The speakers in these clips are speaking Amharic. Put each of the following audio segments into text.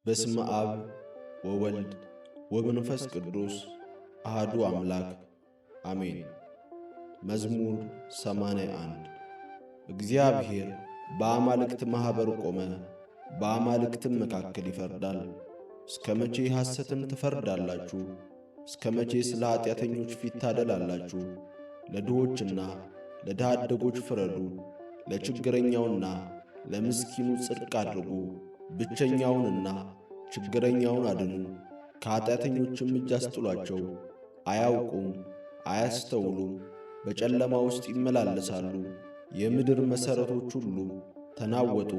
በስመ አብ ወወልድ ወመንፈስ ቅዱስ አሐዱ አምላክ አሜን። መዝሙር 81 እግዚአብሔር በአማልክት ማኅበር ቆመ፣ በአማልክትም መካከል ይፈርዳል። እስከ መቼ ሐሰትን ትፈርዳላችሁ? እስከ መቼ ስለ ኀጢአተኞች ፊት ታደላላችሁ? ለድሆችና ለድሃ አደጎች ፍረዱ፣ ለችግረኛውና ለምስኪኑ ጽድቅ አድርጉ። ብቸኛውንና ችግረኛውን አድኑ፣ ከኀጢአተኞችም እጅ አስጥሏቸው። አያውቁም አያስተውሉም፣ በጨለማ ውስጥ ይመላለሳሉ። የምድር መሠረቶች ሁሉ ተናወጡ።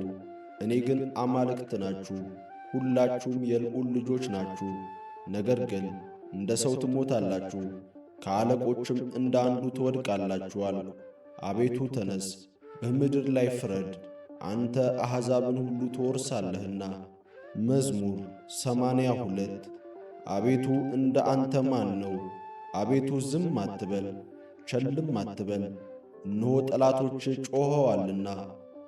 እኔ ግን አማልክት ናችሁ፣ ሁላችሁም የልዑል ልጆች ናችሁ። ነገር ግን እንደ ሰው ትሞታላችሁ፣ ከአለቆችም እንደ አንዱ ትወድቃላችኋል። አቤቱ ተነስ፣ በምድር ላይ ፍረድ፣ አንተ አሕዛብን ሁሉ ትወርሳለህና። መዝሙር 82 አቤቱ እንደ አንተ ማን ነው? አቤቱ ዝም አትበል፣ ቸልም አትበል። እነሆ ጠላቶች ጮኸዋልና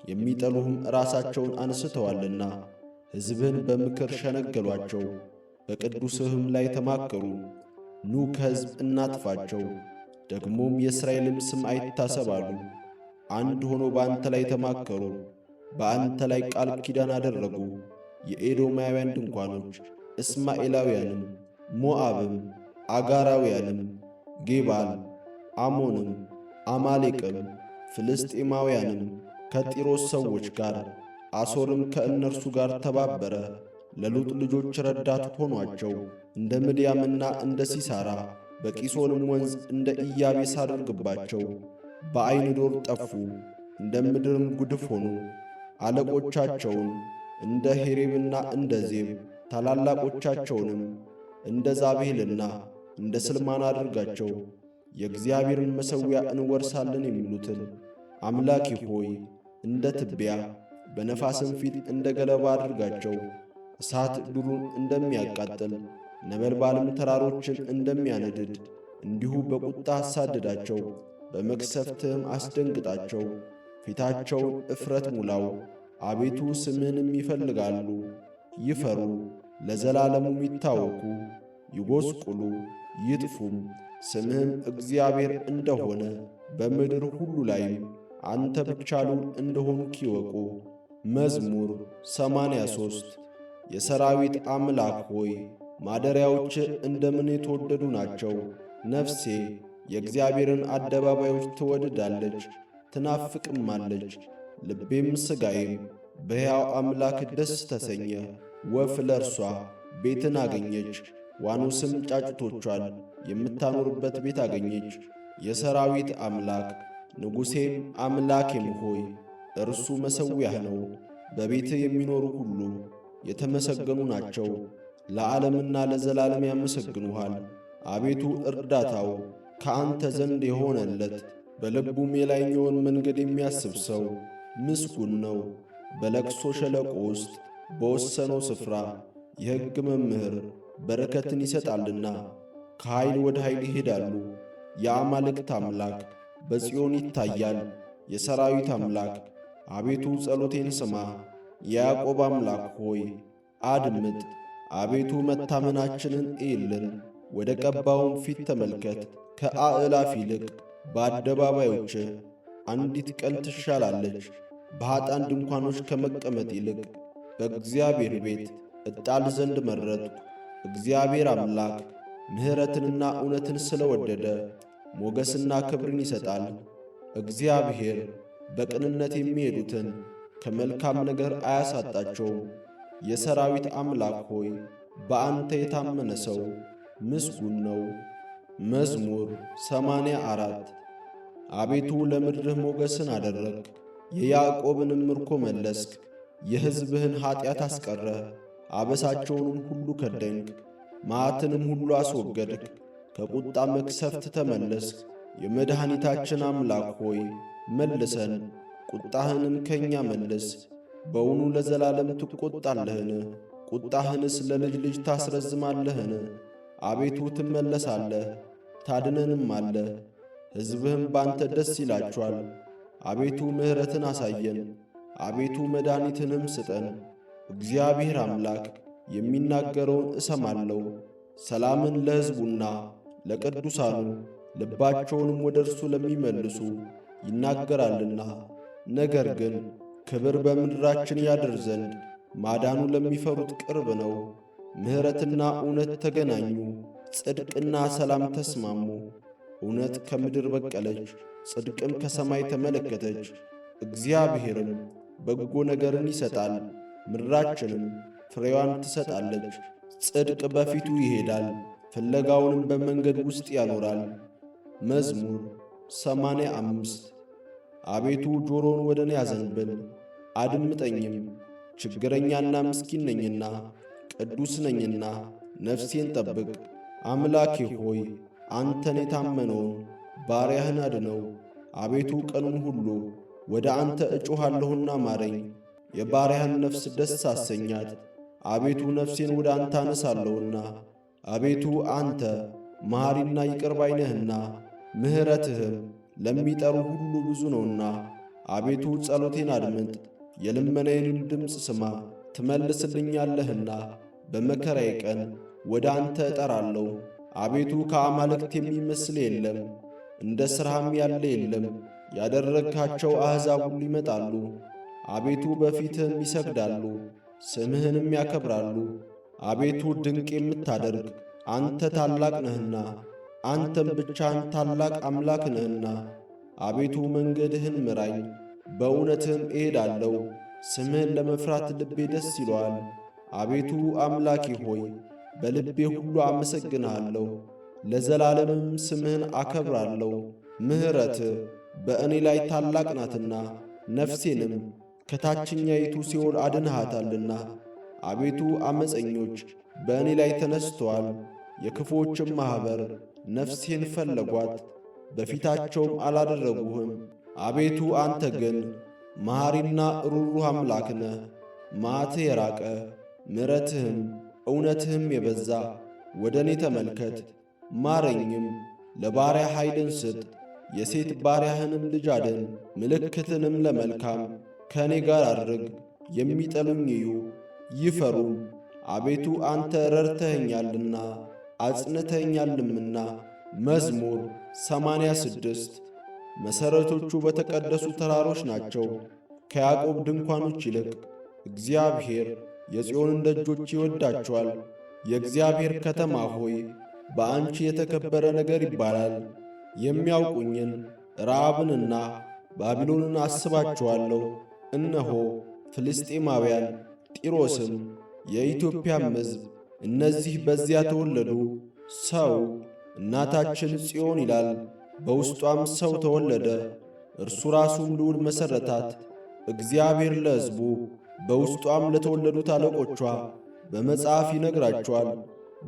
የሚጠሉህም ራሳቸውን አንስተዋልና። ሕዝብህን በምክር ሸነገሏቸው፣ በቅዱስህም ላይ ተማከሩ። ኑ ከሕዝብ እናጥፋቸው፣ ደግሞም የእስራኤልም ስም አይታሰባሉ። አንድ ሆኖ በአንተ ላይ ተማከሩ፣ በአንተ ላይ ቃል ኪዳን አደረጉ። የኤዶማውያን ድንኳኖች እስማኤላውያንም፣ ሞዓብም፣ አጋራውያንም፣ ጌባል፣ አሞንም፣ አማሌቅም፣ ፍልስጤማውያንም ከጢሮስ ሰዎች ጋር፣ አሦርም ከእነርሱ ጋር ተባበረ። ለሉጥ ልጆች ረዳት ሆኗቸው። እንደ ምድያምና እንደ ሲሳራ በቂሶንም ወንዝ እንደ ኢያቤስ አድርግባቸው። በዐይንዶር ጠፉ፣ እንደ ምድርም ጉድፍ ሆኑ። አለቆቻቸውን እንደ ሄሬብና እንደ ዜብ፣ ታላላቆቻቸውንም እንደ ዛቤልና እንደ ስልማና አድርጋቸው። የእግዚአብሔርን መሠዊያ እንወርሳለን የሚሉትን አምላኬ ሆይ እንደ ትቢያ በነፋስም ፊት እንደ ገለባ አድርጋቸው። እሳት ዱሩን እንደሚያቃጥል ነበልባልም ተራሮችን እንደሚያነድድ እንዲሁ በቁጣ አሳድዳቸው፣ በመቅሰፍትህም አስደንግጣቸው። ፊታቸውን እፍረት ሙላው፣ አቤቱ ስምህንም ይፈልጋሉ። ይፈሩ ለዘላለሙም ይታወኩ፣ ይጐስቁሉ ይጥፉም። ስምህም እግዚአብሔር እንደሆነ በምድር ሁሉ ላይም አንተ ብቻ ልዑል እንደሆንክ ይወቁ። መዝሙር 83 የሰራዊት አምላክ ሆይ ማደሪያዎች እንደምን የተወደዱ ናቸው! ነፍሴ የእግዚአብሔርን አደባባዮች ትወድዳለች ትናፍቅማለች። ልቤም ሥጋዬም በሕያው አምላክ ደስ ተሰኘ። ወፍ ለእርሷ ቤትን አገኘች፣ ዋኖስም ጫጩቶቿን የምታኖርበት ቤት አገኘች። የሰራዊት አምላክ ንጉሴም አምላኬም ሆይ እርሱ መሠዊያህ ነው። በቤትህ የሚኖሩ ሁሉ የተመሰገኑ ናቸው፣ ለዓለምና ለዘላለም ያመሰግኑሃል። አቤቱ እርዳታው ከአንተ ዘንድ የሆነለት በልቡም የላይኛውን መንገድ የሚያስብ ሰው ምስጉን ነው። በለቅሶ ሸለቆ ውስጥ በወሰነው ስፍራ የሕግ መምህር በረከትን ይሰጣልና። ከኃይል ወደ ኃይል ይሄዳሉ። የአማልክት አምላክ በጽዮን ይታያል። የሰራዊት አምላክ አቤቱ ጸሎቴን ስማ። የያዕቆብ አምላክ ሆይ አድምጥ። አቤቱ መታመናችንን እይልን፣ ወደ ቀባውም ፊት ተመልከት። ከአእላፍ ይልቅ በአደባባዮችህ አንዲት ቀን ትሻላለች። በኀጣን ድንኳኖች ከመቀመጥ ይልቅ በእግዚአብሔር ቤት እጣል ዘንድ መረጥሁ። እግዚአብሔር አምላክ ምሕረትንና እውነትን ስለ ወደደ ሞገስና ክብርን ይሰጣል። እግዚአብሔር በቅንነት የሚሄዱትን ከመልካም ነገር አያሳጣቸውም። የሰራዊት አምላክ ሆይ በአንተ የታመነ ሰው ምስጉን ነው። መዝሙር 84 አቤቱ ለምድርህ ሞገስን አደረግህ፣ የያዕቆብንም ምርኮ መለስክ። የሕዝብህን ኀጢአት አስቀረህ፣ አበሳቸውንም ሁሉ ከደንክ፣ መዓትንም ሁሉ አስወገድክ። ከቁጣ መቅሰፍት ተመለስክ። የመድኃኒታችን አምላክ ሆይ መልሰን፣ ቁጣህንም ከእኛ መልስ። በውኑ ለዘላለም ትቈጣለህን? ቁጣህንስ ለልጅ ልጅ ታስረዝማለህን? አቤቱ ትመለሳለህ ታድነንም አለ። ሕዝብህም ባንተ ደስ ይላቸዋል። አቤቱ ምሕረትን አሳየን፣ አቤቱ መድኃኒትንም ስጠን። እግዚአብሔር አምላክ የሚናገረውን እሰማለሁ። ሰላምን ለሕዝቡና ለቅዱሳኑ ልባቸውንም ወደ እርሱ ለሚመልሱ ይናገራልና። ነገር ግን ክብር በምድራችን ያድር ዘንድ ማዳኑ ለሚፈሩት ቅርብ ነው። ምሕረትና እውነት ተገናኙ፣ ጽድቅና ሰላም ተስማሙ። እውነት ከምድር በቀለች፣ ጽድቅም ከሰማይ ተመለከተች። እግዚአብሔርም በጎ ነገርን ይሰጣል፣ ምድራችንም ፍሬዋን ትሰጣለች። ጽድቅ በፊቱ ይሄዳል፣ ፍለጋውንም በመንገድ ውስጥ ያኖራል። መዝሙር 85 አቤቱ ጆሮን ወደ እኔ አዘንብል፣ አድምጠኝም። ችግረኛና ምስኪን ነኝና ቅዱስ ነኝና ነፍሴን ጠብቅ። አምላኬ ሆይ አንተን የታመነውን ባሪያህን አድነው። አቤቱ ቀኑን ሁሉ ወደ አንተ እጮኻለሁና ማረኝ። የባሪያህን ነፍስ ደስ አሰኛት። አቤቱ ነፍሴን ወደ አንተ አነሳለሁና። አቤቱ አንተ መሐሪና ይቅር ባይ ነህና ምሕረትህም ለሚጠሩ ሁሉ ብዙ ነውና። አቤቱ ጸሎቴን አድምጥ፣ የልመናዬንም ድምፅ ስማ። ትመልስልኛለህና በመከራዬ ቀን ወደ አንተ እጠራለሁ። አቤቱ ከአማልክት የሚመስል የለም፣ እንደ ሥራህም ያለ የለም። ያደረግካቸው አሕዛብ ሁሉ ይመጣሉ፣ አቤቱ በፊትህም ይሰግዳሉ፣ ስምህንም ያከብራሉ። አቤቱ ድንቅ የምታደርግ አንተ ታላቅ ነህና፣ አንተም ብቻህን ታላቅ አምላክ ነህና። አቤቱ መንገድህን ምራኝ፣ በእውነትህም እሄዳለሁ። ስምህን ለመፍራት ልቤ ደስ ይለዋል። አቤቱ አምላኬ ሆይ በልቤ ሁሉ አመሰግንሃለሁ፣ ለዘላለምም ስምህን አከብራለሁ። ምሕረትህ በእኔ ላይ ታላቅ ናትና ነፍሴንም ከታችኛይቱ ሲኦል አድንሃታልና። አቤቱ ዓመፀኞች በእኔ ላይ ተነስተዋል፣ የክፉዎችም ማኅበር ነፍሴን ፈለጓት፣ በፊታቸውም አላደረጉህም። አቤቱ አንተ ግን መሐሪና ሩሩህ አምላክ ነህ፣ መዓትህ የራቀ ምሕረትህም እውነትህም የበዛ። ወደ እኔ ተመልከት ማረኝም፣ ለባሪያ ኃይልን ስጥ፣ የሴት ባሪያህንም ልጅ አድን። ምልክትንም ለመልካም ከእኔ ጋር አድርግ፣ የሚጠሉኝ እዩ ይፈሩም። አቤቱ አንተ ረድተኸኛልና አጽንተኸኛልምና። መዝሙር 86 መሠረቶቹ በተቀደሱ ተራሮች ናቸው፣ ከያዕቆብ ድንኳኖች ይልቅ። እግዚአብሔር የጽዮንን ደጆች ይወዳቸዋል። የእግዚአብሔር ከተማ ሆይ በአንቺ የተከበረ ነገር ይባላል። የሚያውቁኝን ረዓብንና ባቢሎንን አስባቸዋለሁ። እነሆ ፍልስጤማውያን፣ ጢሮስም የኢትዮጵያም ሕዝብ እነዚህ በዚያ ተወለዱ። ሰው እናታችን ጽዮን ይላል፣ በውስጧም ሰው ተወለደ። እርሱ ራሱም ልዑል መሠረታት። እግዚአብሔር ለሕዝቡ በውስጧም ለተወለዱት አለቆቿ በመጽሐፍ ይነግራቸዋል።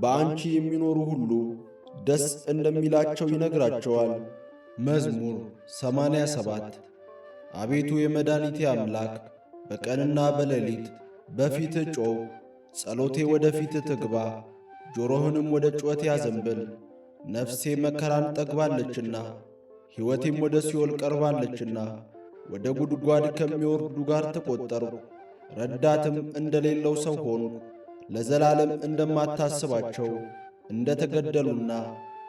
በአንቺ የሚኖሩ ሁሉ ደስ እንደሚላቸው ይነግራቸዋል። መዝሙር 87 አቤቱ የመድኃኒቴ አምላክ በቀንና በሌሊት በፊትህ ጮኽ። ጸሎቴ ወደ ፊትህ ትግባ፣ ጆሮህንም ወደ ጩኸቴ አዘንብል። ነፍሴ መከራን ጠግባለችና ሕይወቴም ወደ ሲኦል ቀርባለችና ወደ ጉድጓድ ከሚወርዱ ጋር ተቈጠርሁ። ረዳትም እንደሌለው ሰው ሆንሁ። ለዘላለም እንደማታስባቸው እንደ ተገደሉና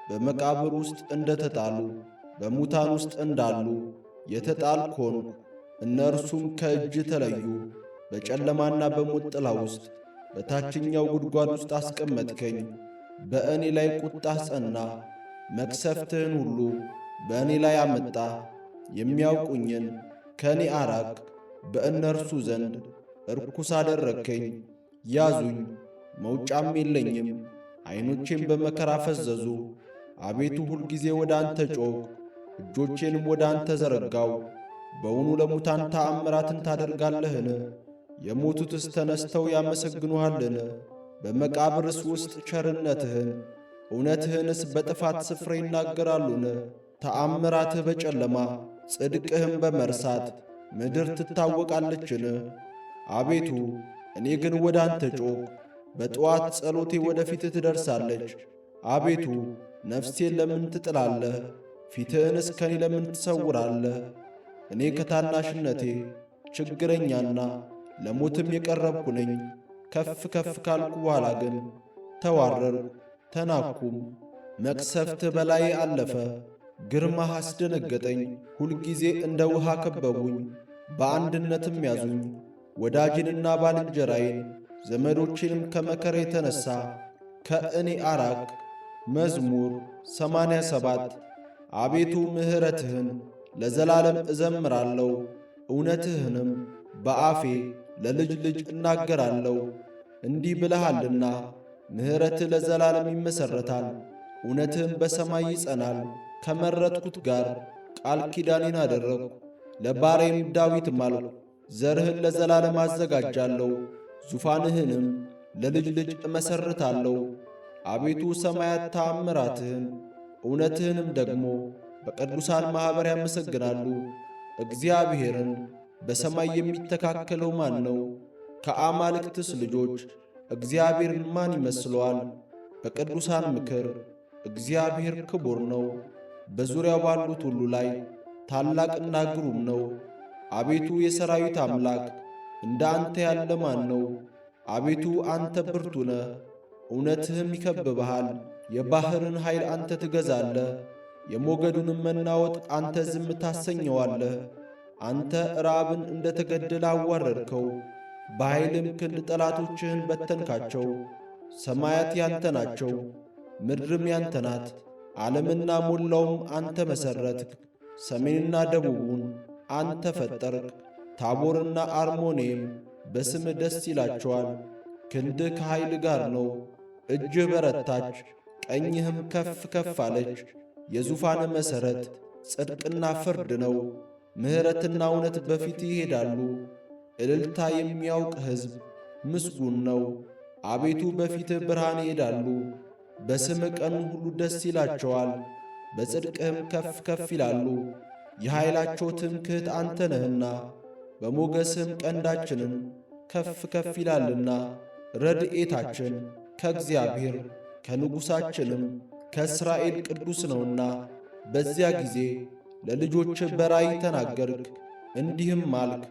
በመቃብር ውስጥ እንደ ተጣሉ በሙታን ውስጥ እንዳሉ የተጣልሁ ሆንሁ። እነርሱም ከእጅ ተለዩ። በጨለማና በሞት ጥላ ውስጥ በታችኛው ጉድጓድ ውስጥ አስቀመጥከኝ። በእኔ ላይ ቁጣህ ጸና፣ መቅሰፍትህን ሁሉ በእኔ ላይ አመጣ። የሚያውቁኝን ከእኔ አራቅ፣ በእነርሱ ዘንድ ርኩስ አደረግከኝ። ያዙኝ፣ መውጫም የለኝም፣ ዐይኖቼም በመከራ ፈዘዙ። አቤቱ ሁልጊዜ ወደ አንተ ጮኽ፣ እጆቼንም ወደ አንተ ዘረጋው። በውኑ ለሙታን ተአምራትን ታደርጋለህን? የሞቱትስ ተነስተው ያመሰግኑሃልን? በመቃብርስ ውስጥ ቸርነትህን እውነትህንስ በጥፋት ስፍራ ይናገራሉን? ተአምራትህ በጨለማ ጽድቅህም በመርሳት ምድር ትታወቃለችን? አቤቱ እኔ ግን ወደ አንተ ጮኽ፣ በጠዋት ጸሎቴ ወደ ፊትህ ትደርሳለች። አቤቱ ነፍሴን ለምን ትጥላለህ? ፊትህንስ ከኔ ለምን ትሰውራለህ? እኔ ከታናሽነቴ ችግረኛና ለሞትም የቀረብኩ ነኝ። ከፍ ከፍ ካልኩ በኋላ ግን ተዋረድኩ፣ ተናኩም። መቅሰፍት በላይ አለፈ፣ ግርማህ አስደነገጠኝ። ሁልጊዜ እንደ ውሃ ከበቡኝ፣ በአንድነትም ያዙኝ። ወዳጅንና ባልንጀራዬን ዘመዶቼንም ከመከራ የተነሣ ከእኔ አራቅ። መዝሙር 87 አቤቱ ምሕረትህን ለዘላለም እዘምራለሁ፣ እውነትህንም በአፌ ለልጅ ልጅ እናገራለሁ። እንዲህ ብለሃልና ምሕረትህ ለዘላለም ይመሠረታል፣ እውነትህም በሰማይ ይጸናል። ከመረጥኩት ጋር ቃል ኪዳኔን አደረግሁ፣ ለባሪያዬም ዳዊት ማልሁ። ዘርህን ለዘላለም አዘጋጃለሁ፣ ዙፋንህንም ለልጅ ልጅ እመሠርታለሁ። አቤቱ ሰማያት ተአምራትህን እውነትህንም ደግሞ በቅዱሳን ማኅበር ያመሰግናሉ። እግዚአብሔርን በሰማይ የሚተካከለው ማን ነው? ከአማልክትስ ልጆች እግዚአብሔርን ማን ይመስለዋል? በቅዱሳን ምክር እግዚአብሔር ክቡር ነው፣ በዙሪያው ባሉት ሁሉ ላይ ታላቅና ግሩም ነው። አቤቱ የሠራዊት አምላክ እንደ አንተ ያለ ማን ነው? አቤቱ አንተ ብርቱ ነህ፣ እውነትህም ይከብብሃል። የባሕርን ኃይል አንተ ትገዛለህ፣ የሞገዱንም መናወጥ አንተ ዝም ታሰኘዋለህ። አንተ ራብን እንደ ተገደለ አዋረድከው፣ በኃይልም ክንድ ጠላቶችህን በተንካቸው። ሰማያት ያንተ ናቸው፣ ምድርም ያንተ ናት፣ ዓለምና ሞላውም አንተ መሠረትክ። ሰሜንና ደቡቡን አንተ ፈጠርክ። ታቦርና አርሞኔም በስምህ ደስ ይላቸዋል። ክንድህ ከኃይል ጋር ነው፣ እጅህ በረታች፣ ቀኝህም ከፍ ከፍ አለች። የዙፋን መሠረት ጽድቅና ፍርድ ነው፣ ምሕረትና እውነት በፊትህ ይሄዳሉ። እልልታ የሚያውቅ ሕዝብ ምስጉን ነው። አቤቱ በፊትህ ብርሃን ይሄዳሉ፣ በስምህ ቀኑን ሁሉ ደስ ይላቸዋል፣ በጽድቅህም ከፍ ከፍ ይላሉ። የኃይላቸው ትምክሕት አንተ ነህና በሞገስህም ቀንዳችንን ከፍ ከፍ ይላልና። ረድኤታችን ከእግዚአብሔር ከንጉሣችንም ከእስራኤል ቅዱስ ነውና። በዚያ ጊዜ ለልጆችህ በራእይ ተናገርክ፣ እንዲህም አልክ።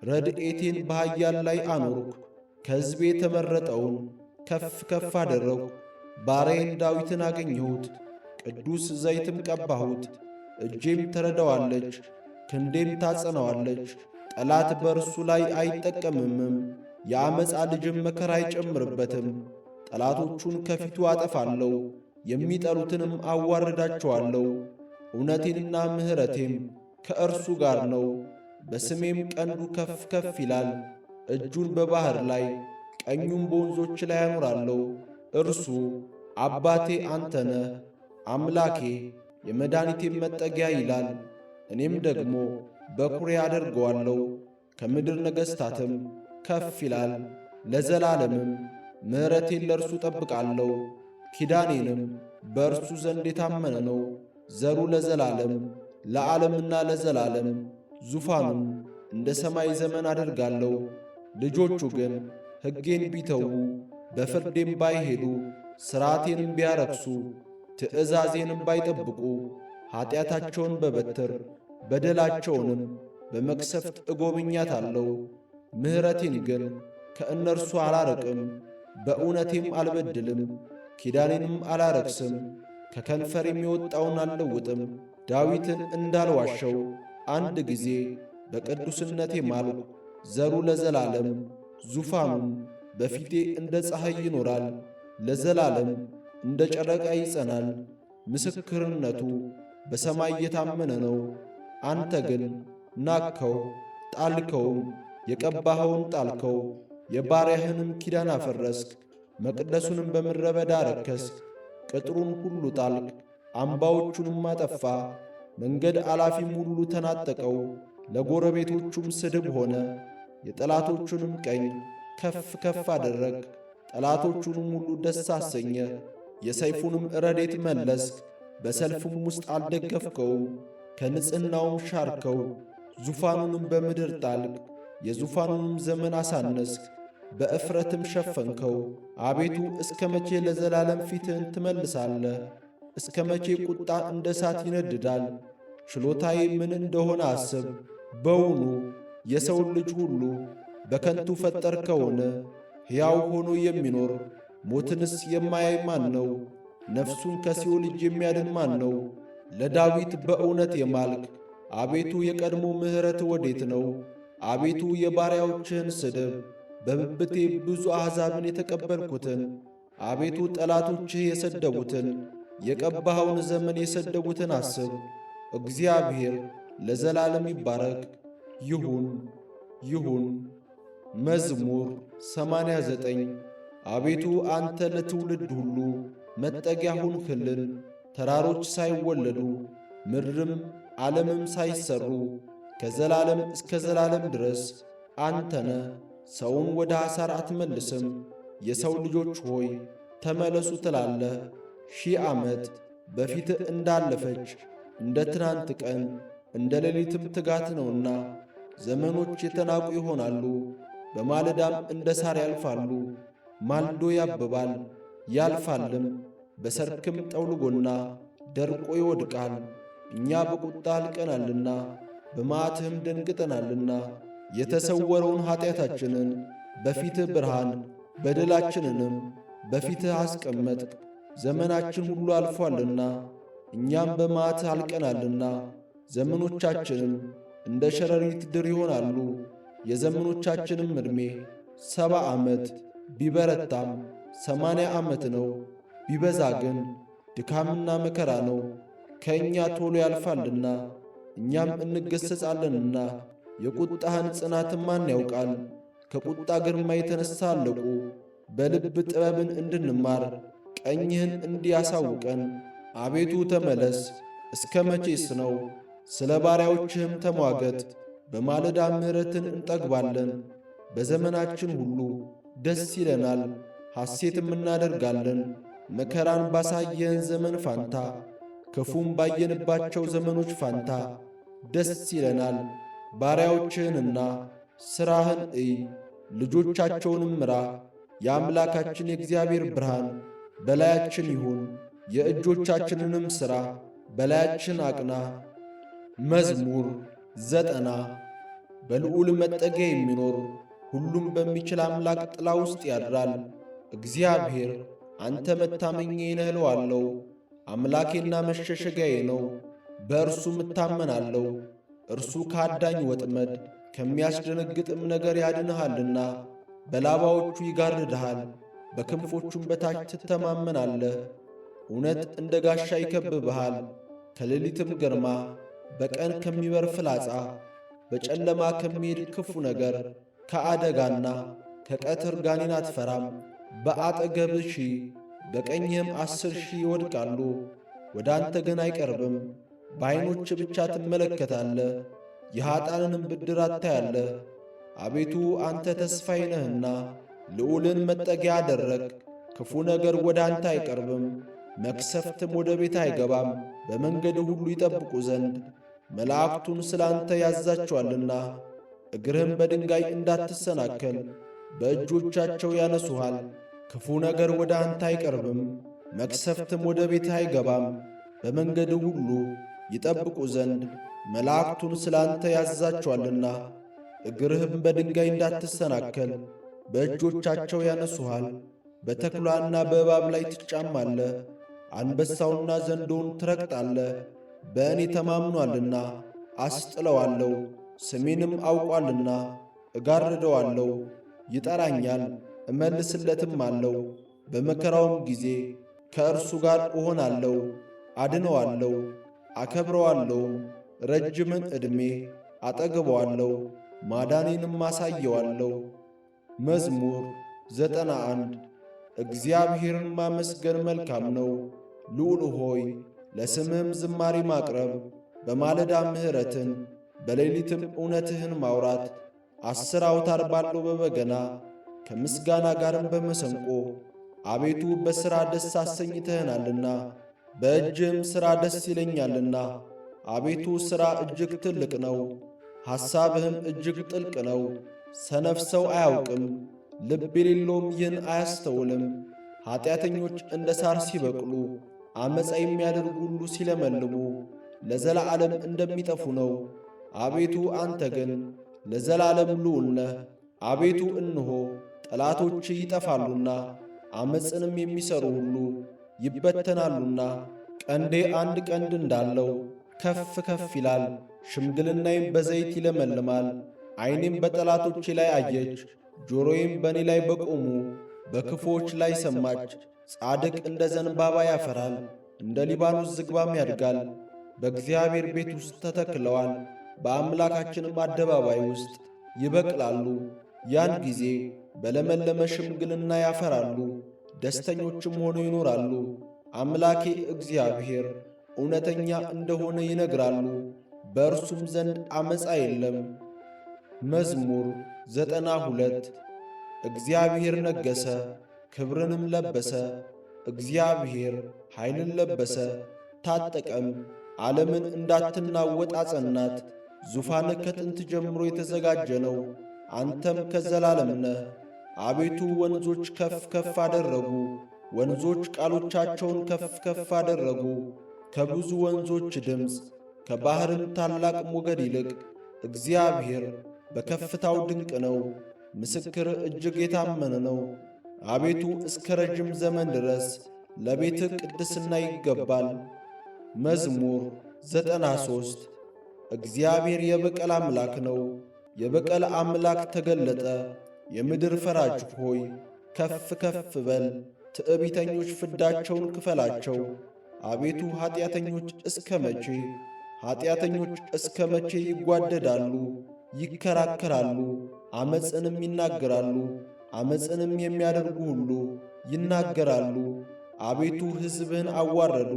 ረድኤቴን በኃያል ላይ አኖርኩ፣ ከሕዝቤ የተመረጠውን ከፍ ከፍ አደረግሁ። ባሪያዬን ዳዊትን አገኘሁት፣ ቅዱስ ዘይትም ቀባሁት። እጄም ትረዳዋለች፣ ክንዴም ታጸናዋለች። ጠላት በእርሱ ላይ አይጠቀምምም፣ የዓመፃ ልጅም መከራ አይጨምርበትም። ጠላቶቹን ከፊቱ አጠፋለሁ፣ የሚጠሉትንም አዋርዳቸዋለሁ። እውነቴንና ምሕረቴም ከእርሱ ጋር ነው፣ በስሜም ቀንዱ ከፍ ከፍ ይላል። እጁን በባሕር ላይ ቀኙም በወንዞች ላይ አኖራለሁ። እርሱ አባቴ አንተ ነህ፣ አምላኬ የመድኃኒቴም መጠጊያ ይላል። እኔም ደግሞ በኵሬ አደርገዋለሁ፣ ከምድር ነገሥታትም ከፍ ይላል። ለዘላለምም ምሕረቴን ለእርሱ ጠብቃለሁ፣ ኪዳኔንም በእርሱ ዘንድ የታመነ ነው። ዘሩ ለዘላለም ለዓለምና ለዘላለም፣ ዙፋኑም እንደ ሰማይ ዘመን አደርጋለሁ። ልጆቹ ግን ሕጌን ቢተዉ በፍርዴም ባይሄዱ ሥርዓቴንም ቢያረክሱ ትእዛዜንም ባይጠብቁ ኀጢአታቸውን በበትር በደላቸውንም በመቅሰፍት እጐበኛታለሁ። ምሕረቴን ግን ከእነርሱ አላርቅም፣ በእውነቴም አልበድልም። ኪዳኔንም አላረክስም፣ ከከንፈሬም የወጣውን አልለውጥም። ዳዊትን እንዳልዋሸው አንድ ጊዜ በቅዱስነቴ ማልሁ። ዘሩ ለዘላለም ዙፋኑም በፊቴ እንደ ፀሐይ ይኖራል፣ ለዘላለም እንደ ጨረቃ ይጸናል። ምስክርነቱ በሰማይ የታመነ ነው። አንተ ግን ናቅኸው፣ ጣልከውም፣ የቀባኸውን ጣልከው። የባሪያህንም ኪዳን አፈረስክ፣ መቅደሱንም በምድረ በዳ ረከስክ። ቅጥሩን ሁሉ ጣልክ፣ አምባዎቹንም አጠፋ። መንገድ አላፊም ሁሉ ተናጠቀው፣ ለጎረቤቶቹም ስድብ ሆነ። የጠላቶቹንም ቀኝ ከፍ ከፍ አደረግ፣ ጠላቶቹንም ሁሉ ደስ አሰኘ። የሰይፉንም ረዴት መለስክ፣ በሰልፍም ውስጥ አልደገፍከውም። ከንጽሕናውም ሻርከው፣ ዙፋኑንም በምድር ጣልቅ። የዙፋኑንም ዘመን አሳነስክ፣ በእፍረትም ሸፈንከው። አቤቱ እስከ መቼ ለዘላለም ፊትህን ትመልሳለህ? እስከ መቼ ቁጣ እንደ እሳት ይነድዳል? ችሎታዬ ምን እንደሆነ አስብ። በውኑ የሰውን ልጅ ሁሉ በከንቱ ፈጠርከውን? ሕያው ሆኖ የሚኖር ሞትንስ የማያይ ማን ነው? ነፍሱን ከሲኦል እጅ የሚያድን ማን ነው? ለዳዊት በእውነት የማልክ አቤቱ የቀድሞ ምሕረት ወዴት ነው? አቤቱ የባሪያዎችህን ስድብ በብብቴ ብዙ አሕዛብን የተቀበልኩትን አቤቱ ጠላቶችህ የሰደቡትን የቀባኸውን ዘመን የሰደቡትን አስብ። እግዚአብሔር ለዘላለም ይባረክ። ይሁን ይሁን። መዝሙር 89 አቤቱ አንተ ለትውልድ ሁሉ መጠጊያ ሁንህልን። ተራሮች ሳይወለዱ ምድርም ዓለምም ሳይሠሩ ከዘላለም እስከ ዘላለም ድረስ አንተነ። ሰውን ወደ ሐሳር አትመልስም። የሰው ልጆች ሆይ ተመለሱ ትላለህ። 1000 ዓመት በፊትህ እንዳለፈች እንደ ትናንት ቀን እንደ ሌሊትም ትጋት ነውና። ዘመኖች የተናቁ ይሆናሉ፣ በማለዳም እንደ ሣር ያልፋሉ። ማልዶ ያብባል ያልፋልም፣ በሰርክም ጠውልጎና ደርቆ ይወድቃል። እኛ በቁጣ አልቀናልና በመዓትህም ደንግጠናልና። የተሰወረውን ኀጢአታችንን በፊትህ ብርሃን በደላችንንም በፊትህ አስቀመጥክ። ዘመናችን ሁሉ አልፎአልና እኛም በመዓትህ አልቀናልና። ዘመኖቻችንም እንደ ሸረሪት ድር ይሆናሉ። የዘመኖቻችንም ዕድሜ 70 ዓመት ቢበረታም 80 ዓመት ነው። ቢበዛ ግን ድካምና መከራ ነው። ከእኛ ቶሎ ያልፋልና እኛም እንገሠጻለንና። የቁጣህን ጽናት ማን ያውቃል? ከቁጣ ግርማ የተነሣ አለቁ። በልብ ጥበብን እንድንማር ቀኝህን እንዲያሳውቀን። አቤቱ ተመለስ፣ እስከ መቼስ ነው? ስለ ባሪያዎችህም ተሟገት። በማለዳ ምሕረትን እንጠግባለን። በዘመናችን ሁሉ ደስ ይለናል፣ ሐሴትም እናደርጋለን። መከራን ባሳየን ዘመን ፋንታ ክፉም ባየንባቸው ዘመኖች ፋንታ ደስ ይለናል። ባሪያዎችህንና ሥራህን እይ፣ ልጆቻቸውንም ምራ። የአምላካችን የእግዚአብሔር ብርሃን በላያችን ይሁን፣ የእጆቻችንንም ሥራ በላያችን አቅና። መዝሙር 90 በልዑል መጠጊያ የሚኖር ሁሉም በሚችል አምላክ ጥላ ውስጥ ያድራል። እግዚአብሔር አንተ መታመኛዬ ነህ እለዋለሁ። አምላኬና መሸሸጊያዬ ነው፣ በእርሱም እታመናለሁ። እርሱ ከአዳኝ ወጥመድ ከሚያስደነግጥም ነገር ያድንሃልና። በላባዎቹ ይጋርድሃል፣ በክንፎቹም በታች ትተማመናለህ። እውነት እንደ ጋሻ ይከብብሃል፣ ከሌሊትም ግርማ፣ በቀን ከሚበር ፍላጻ፣ በጨለማ ከሚሄድ ክፉ ነገር፣ ከአደጋና ከቀትር ጋኔን አትፈራም። በአጠገብህ 1000 በቀኝህም 10,000 ይወድቃሉ፣ ወደ አንተ ግን አይቀርብም። በዐይኖች ብቻ ትመለከታለህ፣ የኀጣንንም ብድራት ታያለህ። አቤቱ አንተ ተስፋዬ ነህና ልዑልን መጠጊያ አደረግ። ክፉ ነገር ወደ አንተ አይቀርብም፣ መቅሰፍትም ወደ ቤት አይገባም። በመንገድ ሁሉ ይጠብቁ ዘንድ መላእክቱን ስለ አንተ ያዛቸዋልና። እግርህም በድንጋይ እንዳትሰናከል በእጆቻቸው ያነሱሃል። ክፉ ነገር ወደ አንተ አይቀርብም፣ መቅሰፍትም ወደ ቤት አይገባም። በመንገድ ሁሉ ይጠብቁ ዘንድ መላእክቱን ስለ አንተ ያዛቸዋልና። እግርህም በድንጋይ እንዳትሰናከል በእጆቻቸው ያነሱሃል። በተኩላና በእባብ ላይ ትጫማለህ፣ አንበሳውና ዘንዶውን ትረግጣለህ። በእኔ ተማምኗልና አስጥለዋለሁ፣ ስሜንም አውቋልና እጋርደዋለሁ። ይጠራኛል እመልስለትም አለው። በመከራውም ጊዜ ከእርሱ ጋር እሆናለሁ፣ አድነዋለሁ፣ አከብረዋለሁ። ረጅምን ዕድሜ አጠግበዋለሁ፣ ማዳኔንም አሳየዋለሁ። መዝሙር 91 እግዚአብሔርን ማመስገን መልካም ነው። ልዑል ሆይ ለስምህም ዝማሬ ማቅረብ፣ በማለዳ ምሕረትን በሌሊትም እውነትህን ማውራት። 10 አውታር ባለው በበገና ከምስጋና ጋርም በመሰንቆ አቤቱ በሥራ ደስ አሰኝተህናልና በእጅህም ሥራ ደስ ይለኛልና። አቤቱ ሥራ እጅግ ትልቅ ነው፣ ሐሳብህም እጅግ ጥልቅ ነው። ሰነፍ ሰው አያውቅም፣ ልብ የሌለውም ይህን አያስተውልም። ኀጢአተኞች እንደ ሣር ሲበቅሉ፣ ዓመፃ የሚያደርጉ ሁሉ ሲለመልሙ ለዘላለም እንደሚጠፉ ነው። አቤቱ አንተ ግን ለዘላለም ልዑል ነህ። አቤቱ እንሆ ጠላቶች ይጠፋሉና ዓመፅንም የሚሠሩ ሁሉ ይበተናሉና ቀንዴ አንድ ቀንድ እንዳለው ከፍ ከፍ ይላል። ሽምግልናዬም በዘይት ይለመልማል። ዐይኔም በጠላቶቼ ላይ አየች፣ ጆሮዬም በእኔ ላይ በቆሙ በክፉዎች ላይ ሰማች። ጻድቅ እንደ ዘንባባ ያፈራል፣ እንደ ሊባኖስ ዝግባም ያድጋል። በእግዚአብሔር ቤት ውስጥ ተተክለዋል፣ በአምላካችንም አደባባይ ውስጥ ይበቅላሉ። ያን ጊዜ በለመለመ ሽምግልና ያፈራሉ፣ ደስተኞችም ሆነው ይኖራሉ። አምላኬ እግዚአብሔር እውነተኛ እንደሆነ ይነግራሉ፣ በእርሱም ዘንድ ዓመፃ የለም። መዝሙር 92 እግዚአብሔር ነገሠ፣ ክብርንም ለበሰ። እግዚአብሔር ኃይልን ለበሰ፣ ታጠቀም፣ ዓለምን እንዳትናወጥ አጸናት። ዙፋንህ ከጥንት ጀምሮ የተዘጋጀ ነው፣ አንተም ከዘላለም ነህ። አቤቱ ወንዞች ከፍ ከፍ አደረጉ፣ ወንዞች ቃሎቻቸውን ከፍ ከፍ አደረጉ። ከብዙ ወንዞች ድምፅ ከባሕርም ታላቅ ሞገድ ይልቅ እግዚአብሔር በከፍታው ድንቅ ነው፣ ምስክር እጅግ የታመነ ነው። አቤቱ እስከ ረጅም ዘመን ድረስ ለቤትህ ቅድስና ይገባል። መዝሙር 93 እግዚአብሔር የበቀል አምላክ ነው፣ የበቀል አምላክ ተገለጠ። የምድር ፈራጅ ሆይ ከፍ ከፍ በል፣ ትዕቢተኞች ፍዳቸውን ክፈላቸው። አቤቱ ኀጢአተኞች እስከ መቼ ይጓደዳሉ? ይከራከራሉ፣ ዓመፅንም ይናገራሉ። ዓመፅንም የሚያደርጉ ሁሉ ይናገራሉ። አቤቱ ሕዝብህን አዋረዱ፣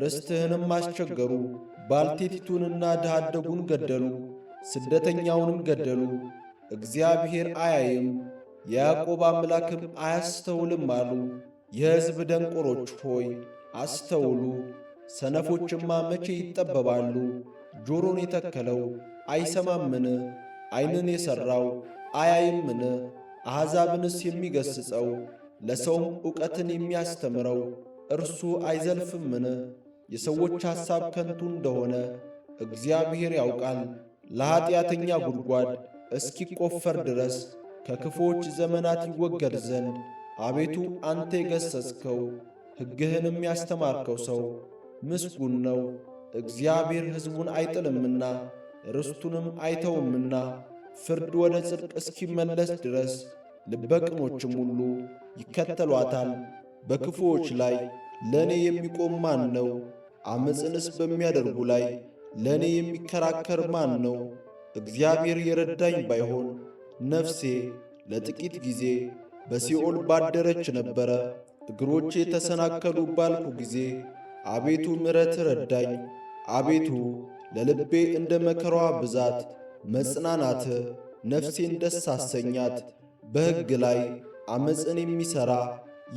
ርስትህንም አስቸገሩ። ባልቴቲቱንና ድሃ አደጉን ገደሉ፣ ስደተኛውንም ገደሉ። እግዚአብሔር አያይም፣ የያዕቆብ አምላክም አያስተውልም አሉ። የሕዝብ ደንቆሮች ሆይ አስተውሉ። ሰነፎችማ መቼ ይጠበባሉ? ጆሮን የተከለው አይሰማምን? ዐይንን የሠራው አያይምን? አሕዛብንስ የሚገሥጸው ለሰውም ዕውቀትን የሚያስተምረው እርሱ አይዘልፍምን? የሰዎች ሐሳብ ከንቱ እንደሆነ እግዚአብሔር ያውቃል። ለኀጢአተኛ ጉድጓድ እስኪቈፈር ድረስ ከክፉዎች ዘመናት ይወገድ ዘንድ አቤቱ አንተ የገሠጽከው ሕግህንም ያስተማርከው ሰው ምስጉን ነው። እግዚአብሔር ሕዝቡን አይጥልምና ርስቱንም አይተውምና ፍርድ ወደ ጽድቅ እስኪመለስ ድረስ ልበ ቅኖችም ሁሉ ይከተሏታል። በክፉዎች ላይ ለእኔ የሚቆም ማን ነው? ዓመፅንስ በሚያደርጉ ላይ ለእኔ የሚከራከር ማን ነው? እግዚአብሔር የረዳኝ ባይሆን ነፍሴ ለጥቂት ጊዜ በሲኦል ባደረች ነበረ። እግሮቼ ተሰናከሉ ባልኩ ጊዜ አቤቱ ምሕረት ረዳኝ። አቤቱ ለልቤ እንደ መከራዋ ብዛት መጽናናት ነፍሴን ደስ አሰኛት። በሕግ ላይ ዓመፅን የሚሠራ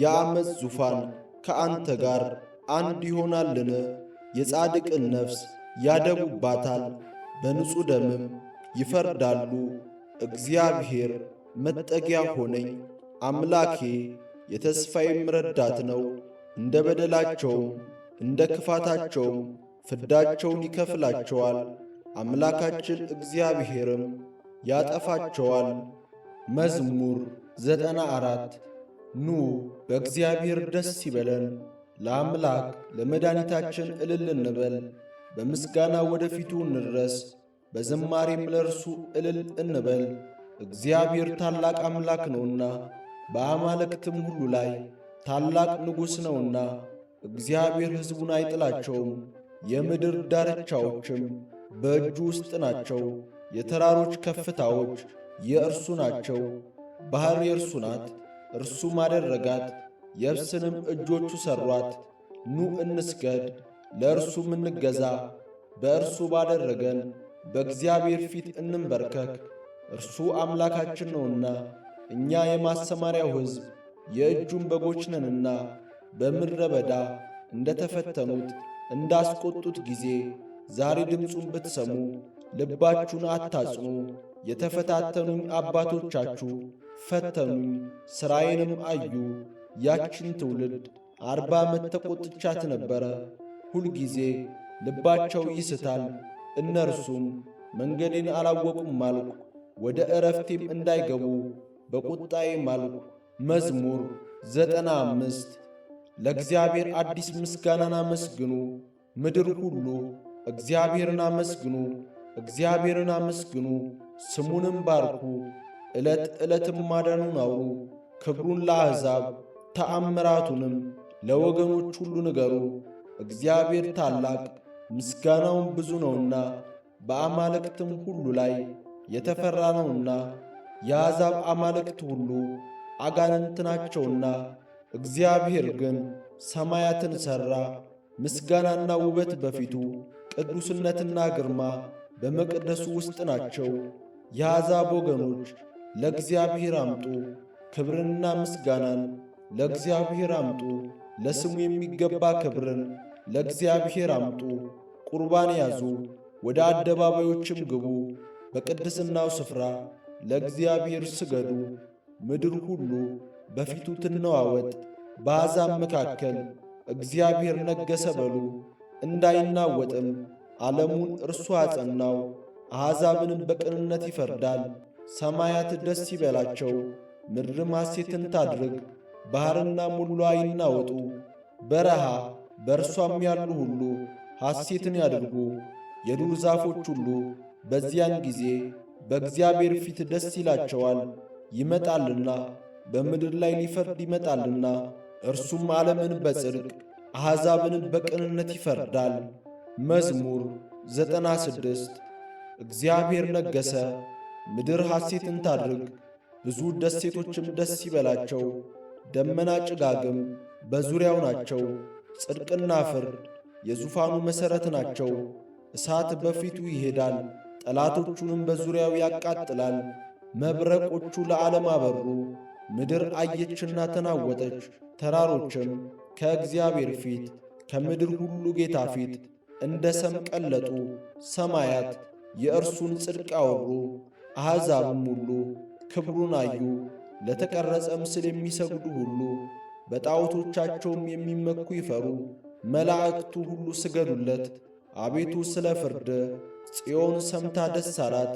የዓመፅ ዙፋን ከአንተ ጋር አንድ ይሆናልን? የጻድቅን ነፍስ ያደቡባታል፣ በንጹሕ ደምም ይፈርዳሉ። እግዚአብሔር መጠጊያ ሆነኝ፣ አምላኬ የተስፋዬም ረዳት ነው። እንደ በደላቸውም እንደ ክፋታቸውም ፍዳቸውን ይከፍላቸዋል፣ አምላካችን እግዚአብሔርም ያጠፋቸዋል። መዝሙር 94 ኑ በእግዚአብሔር ደስ ይበለን፣ ለአምላክ ለመድኃኒታችን እልል እንበል። በምስጋና ወደ ፊቱ እንድረስ፣ በዝማሬም ለእርሱ እልል እንበል። እግዚአብሔር ታላቅ አምላክ ነውና በአማልክትም ሁሉ ላይ ታላቅ ንጉሥ ነውና። እግዚአብሔር ሕዝቡን አይጥላቸውም፣ የምድር ዳርቻዎችም በእጁ ውስጥ ናቸው። የተራሮች ከፍታዎች የእርሱ ናቸው። ባሕር የእርሱ ናት፣ እርሱም አደረጋት። የብስንም እጆቹ ሠሯት። ኑ እንስገድ፣ ለእርሱም እንገዛ። በእርሱ ባደረገን በእግዚአብሔር ፊት እንንበርከክ። እርሱ አምላካችን ነውና እኛ የማሰማሪያው ሕዝብ የእጁም በጎች ነንና። በምድረ በዳ እንደ ተፈተኑት እንዳስቈጡት ጊዜ ዛሬ ድምፁን ብትሰሙ ልባችሁን አታጽኑ። የተፈታተኑኝ አባቶቻችሁ ፈተኑኝ፣ ሥራዬንም አዩ። ያችን ትውልድ 40 ዓመት ተቈጥቻት ነበረ። ሁልጊዜ ልባቸው ይስታል፣ እነርሱም መንገዴን አላወቁም አልኩ። ወደ ዕረፍቴም እንዳይገቡ በቁጣዬ ማልኩ። መዝሙር 95 ለእግዚአብሔር አዲስ ምስጋናን አመስግኑ፣ ምድር ሁሉ እግዚአብሔርን አመስግኑ፣ እግዚአብሔርን አመስግኑ፣ ስሙንም ባርኩ። ዕለት ዕለትም ማዳኑን አውሩ፣ ክብሩን ለአሕዛብ ተአምራቱንም ለወገኖች ሁሉ ንገሩ። እግዚአብሔር ታላቅ ምስጋናውን ብዙ ነውና በአማልክትም ሁሉ ላይ የተፈራ ነውና። የአሕዛብ አማልክት ሁሉ አጋንንት ናቸውና እግዚአብሔር ግን ሰማያትን ሠራ። ምስጋናና ውበት በፊቱ ቅዱስነትና ግርማ በመቅደሱ ውስጥ ናቸው። የአሕዛብ ወገኖች ለእግዚአብሔር አምጡ፣ ክብርንና ምስጋናን ለእግዚአብሔር አምጡ። ለስሙ የሚገባ ክብርን ለእግዚአብሔር አምጡ። ቁርባን ያዙ፣ ወደ አደባባዮችም ግቡ። በቅድስናው ስፍራ ለእግዚአብሔር ስገዱ። ምድር ሁሉ በፊቱ ትነዋወጥ። በአሕዛብ መካከል እግዚአብሔር ነገሠ በሉ። እንዳይናወጥም ዓለሙን እርሱ አጸናው። አሕዛብንም በቅንነት ይፈርዳል። ሰማያት ደስ ይበላቸው፣ ምድርም ሐሴትን ታድርግ። ባሕርና ሙሉዋ ይናወጡ፣ በረሃ በእርሷም ያሉ ሁሉ ሐሴትን ያድርጉ። የዱር ዛፎች ሁሉ በዚያን ጊዜ በእግዚአብሔር ፊት ደስ ይላቸዋል። ይመጣልና በምድር ላይ ሊፈርድ ይመጣልና፣ እርሱም ዓለምን በጽድቅ አሕዛብንም በቅንነት ይፈርዳል። መዝሙር 96 እግዚአብሔር ነገሠ፣ ምድር ሐሴትን ታድርግ፣ ብዙ ደሴቶችም ደስ ይበላቸው። ደመና ጭጋግም በዙሪያው ናቸው። ጽድቅና ፍርድ የዙፋኑ መሠረት ናቸው። እሳት በፊቱ ይሄዳል፣ ጠላቶቹንም በዙሪያው ያቃጥላል። መብረቆቹ ለዓለም አበሩ፣ ምድር አየችና ተናወጠች። ተራሮችም ከእግዚአብሔር ፊት ከምድር ሁሉ ጌታ ፊት እንደ ሰም ቀለጡ። ሰማያት የእርሱን ጽድቅ አወሩ፣ አሕዛብም ሁሉ ክብሩን አዩ። ለተቀረጸ ምስል የሚሰግዱ ሁሉ በጣዖቶቻቸውም የሚመኩ ይፈሩ። መላእክቱ ሁሉ ስገዱለት። አቤቱ ስለ ፍርድ ጽዮን ሰምታ ደስ አላት፣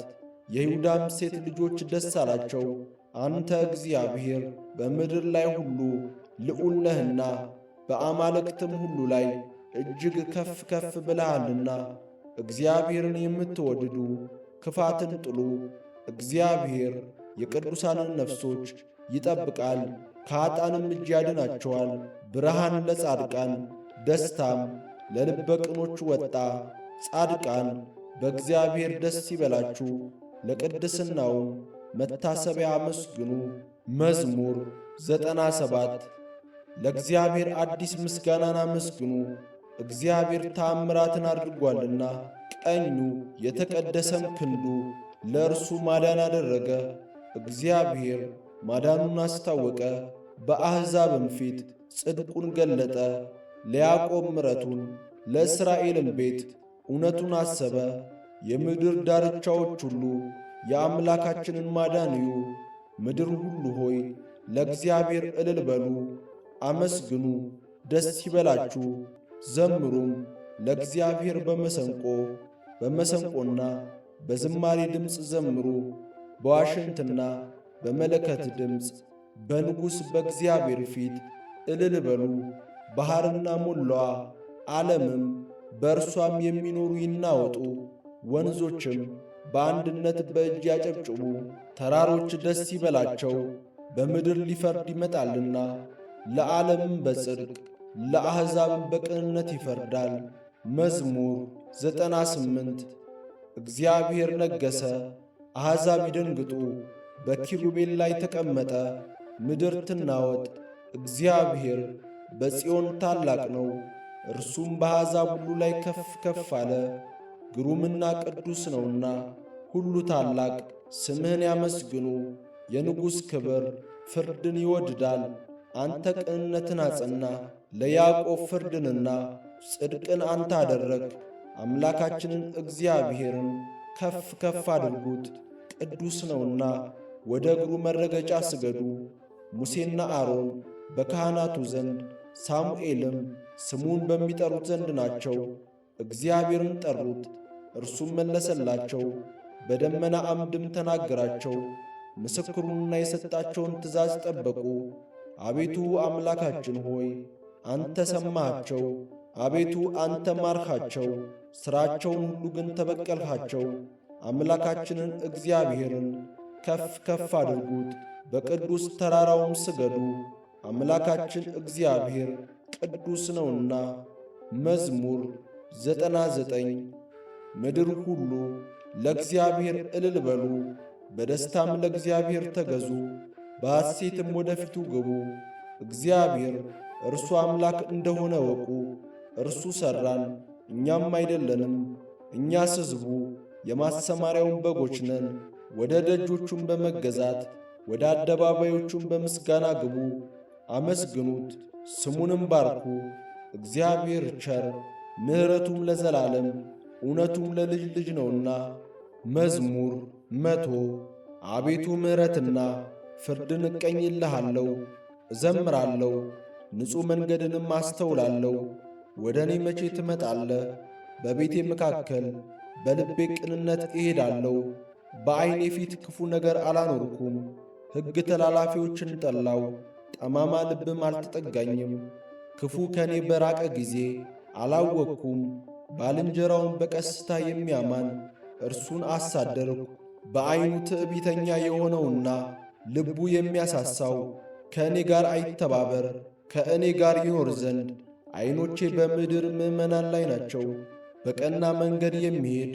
የይሁዳም ሴት ልጆች ደስ አላቸው። አንተ እግዚአብሔር በምድር ላይ ሁሉ ልዑል ነህና በአማልክትም ሁሉ ላይ እጅግ ከፍ ከፍ ብለሃልና። እግዚአብሔርን የምትወድዱ ክፋትን ጥሉ። እግዚአብሔር የቅዱሳንን ነፍሶች ይጠብቃል፣ ከኃጥአንም እጅ ያድናቸዋል። ብርሃን ለጻድቃን ደስታም ለልበ ቅኖች ወጣ። ጻድቃን በእግዚአብሔር ደስ ይበላችሁ፣ ለቅድስናውም መታሰቢያ አመስግኑ። መዝሙር 97 ለእግዚአብሔር አዲስ ምስጋናን አመስግኑ፣ እግዚአብሔር ተአምራትን አድርጓልና። ቀኙ የተቀደሰም ክንዱ ለእርሱ ማዳን አደረገ። እግዚአብሔር ማዳኑን አስታወቀ፣ በአሕዛብም ፊት ጽድቁን ገለጠ። ለያዕቆብ ምሕረቱን ለእስራኤልም ቤት እውነቱን አሰበ። የምድር ዳርቻዎች ሁሉ የአምላካችንን ማዳን እዩ። ምድር ሁሉ ሆይ ለእግዚአብሔር እልል በሉ፣ አመስግኑ፣ ደስ ይበላችሁ፣ ዘምሩም ለእግዚአብሔር በመሰንቆና በዝማሬ ድምፅ ዘምሩ። በዋሽንትና በመለከት ድምፅ በንጉሥ በእግዚአብሔር ፊት እልል በሉ። ባሕርና ሞላዋ ዓለምም በእርሷም የሚኖሩ ይናወጡ። ወንዞችም በአንድነት በእጅ ያጨብጭቡ። ተራሮች ደስ ይበላቸው፣ በምድር ሊፈርድ ይመጣልና። ለዓለምም በጽድቅ ለአሕዛብም በቅንነት ይፈርዳል። መዝሙር 98 እግዚአብሔር ነገሠ፣ አሕዛብ ይደንግጡ። በኪሩቤል ላይ ተቀመጠ፣ ምድር ትናወጥ። እግዚአብሔር በጽዮን ታላቅ ነው፣ እርሱም በአሕዛብ ሁሉ ላይ ከፍ ከፍ አለ። ግሩምና ቅዱስ ነውና ሁሉ ታላቅ። ስምህን ያመስግኑ። የንጉሥ ክብር ፍርድን ይወድዳል። አንተ ቅንነትን አጸና፣ ለያዕቆብ ፍርድንና ጽድቅን አንተ አደረግ። አምላካችንን እግዚአብሔርን ከፍ ከፍ አድርጉት፣ ቅዱስ ነውና ወደ እግሩ መረገጫ ስገዱ። ሙሴና አሮን በካህናቱ ዘንድ ሳሙኤልም ስሙን በሚጠሩት ዘንድ ናቸው። እግዚአብሔርን ጠሩት፣ እርሱም መለሰላቸው፣ በደመና አምድም ተናገራቸው። ምስክሩንና የሰጣቸውን ትእዛዝ ጠበቁ። አቤቱ አምላካችን ሆይ አንተ ሰማሃቸው። አቤቱ አንተ ማርካቸው፣ ሥራቸውን ሁሉ ግን ተበቀልሃቸው። አምላካችንን እግዚአብሔርን ከፍ ከፍ አድርጉት፣ በቅዱስ ተራራውም ስገዱ። አምላካችን እግዚአብሔር ቅዱስ ነውና። መዝሙር 99 ምድር ሁሉ ለእግዚአብሔር እልል በሉ፣ በደስታም ለእግዚአብሔር ተገዙ፣ በሐሴትም ወደ ፊቱ ግቡ። እግዚአብሔር እርሱ አምላክ እንደሆነ ወቁ። እርሱ ሠራን፣ እኛም አይደለንም። እኛስ ሕዝቡ የማሰማሪያውን በጎች ነን። ወደ ደጆቹም በመገዛት ወደ አደባባዮቹም በምስጋና ግቡ። አመስግኑት፣ ስሙንም ባርኩ። እግዚአብሔር ቸር፣ ምሕረቱም ለዘላለም እውነቱም ለልጅ ልጅ ነውና። መዝሙር 100 አቤቱ ምሕረትና ፍርድን እቀኝልሃለሁ፣ እዘምራለሁ፣ ንጹሕ መንገድንም አስተውላለሁ። ወደ እኔ መቼ ትመጣለህ? በቤቴ መካከል በልቤ ቅንነት እሄዳለሁ። በዐይኔ ፊት ክፉ ነገር አላኖርኩም። ሕግ ተላላፊዎችን ጠላው፣ ጠማማ ልብም አልተጠጋኝም። ክፉ ከእኔ በራቀ ጊዜ አላወቅኩም። ባልንጀራውን በቀስታ የሚያማን እርሱን አሳደርሁ። በዐይኑ ትዕቢተኛ የሆነውና ልቡ የሚያሳሳው ከእኔ ጋር አይተባበር። ከእኔ ጋር ይኖር ዘንድ ዐይኖቼ በምድር ምዕመናን ላይ ናቸው። በቀና መንገድ የሚሄድ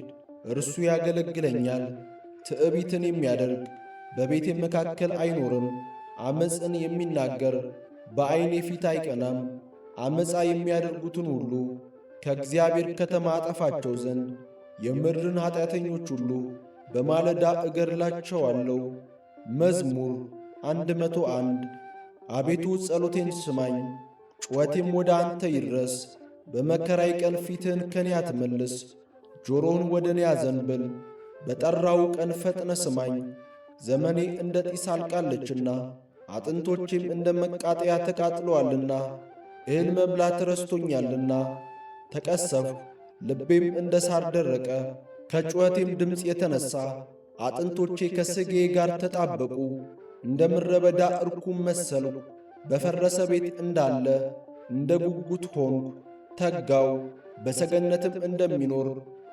እርሱ ያገለግለኛል። ትዕቢትን የሚያደርግ በቤቴ መካከል አይኖርም። ዓመፅን የሚናገር በዐይኔ ፊት አይቀናም። ዓመፃ የሚያደርጉትን ሁሉ ከእግዚአብሔር ከተማ አጠፋቸው ዘንድ የምድርን ኀጢአተኞች ሁሉ በማለዳ እገድላቸዋለሁ። መዝሙር 101 አቤቱ ጸሎቴን ስማኝ፣ ጩኸቴም ወደ አንተ ይድረስ። በመከራዬ ቀን ፊትህን ከኔ አትመልስ። ጆሮህን ወደ እኔ አዘንብል፣ በጠራው ቀን ፈጥነ ስማኝ። ዘመኔ እንደ ጢስ አልቃለችና አጥንቶቼም እንደ መቃጠያ ተቃጥለዋልና። እህል መብላት ረስቶኛልና ተቀሰፍሁ፣ ልቤም እንደ ሳር ደረቀ። ከጩኸቴም ድምፅ የተነሣ አጥንቶቼ ከሥጋዬ ጋር ተጣበቁ። እንደ ምድረ በዳ እርኩም መሰልሁ፣ በፈረሰ ቤት እንዳለ እንደ ጉጉት ሆንሁ። ተጋው፣ በሰገነትም እንደሚኖር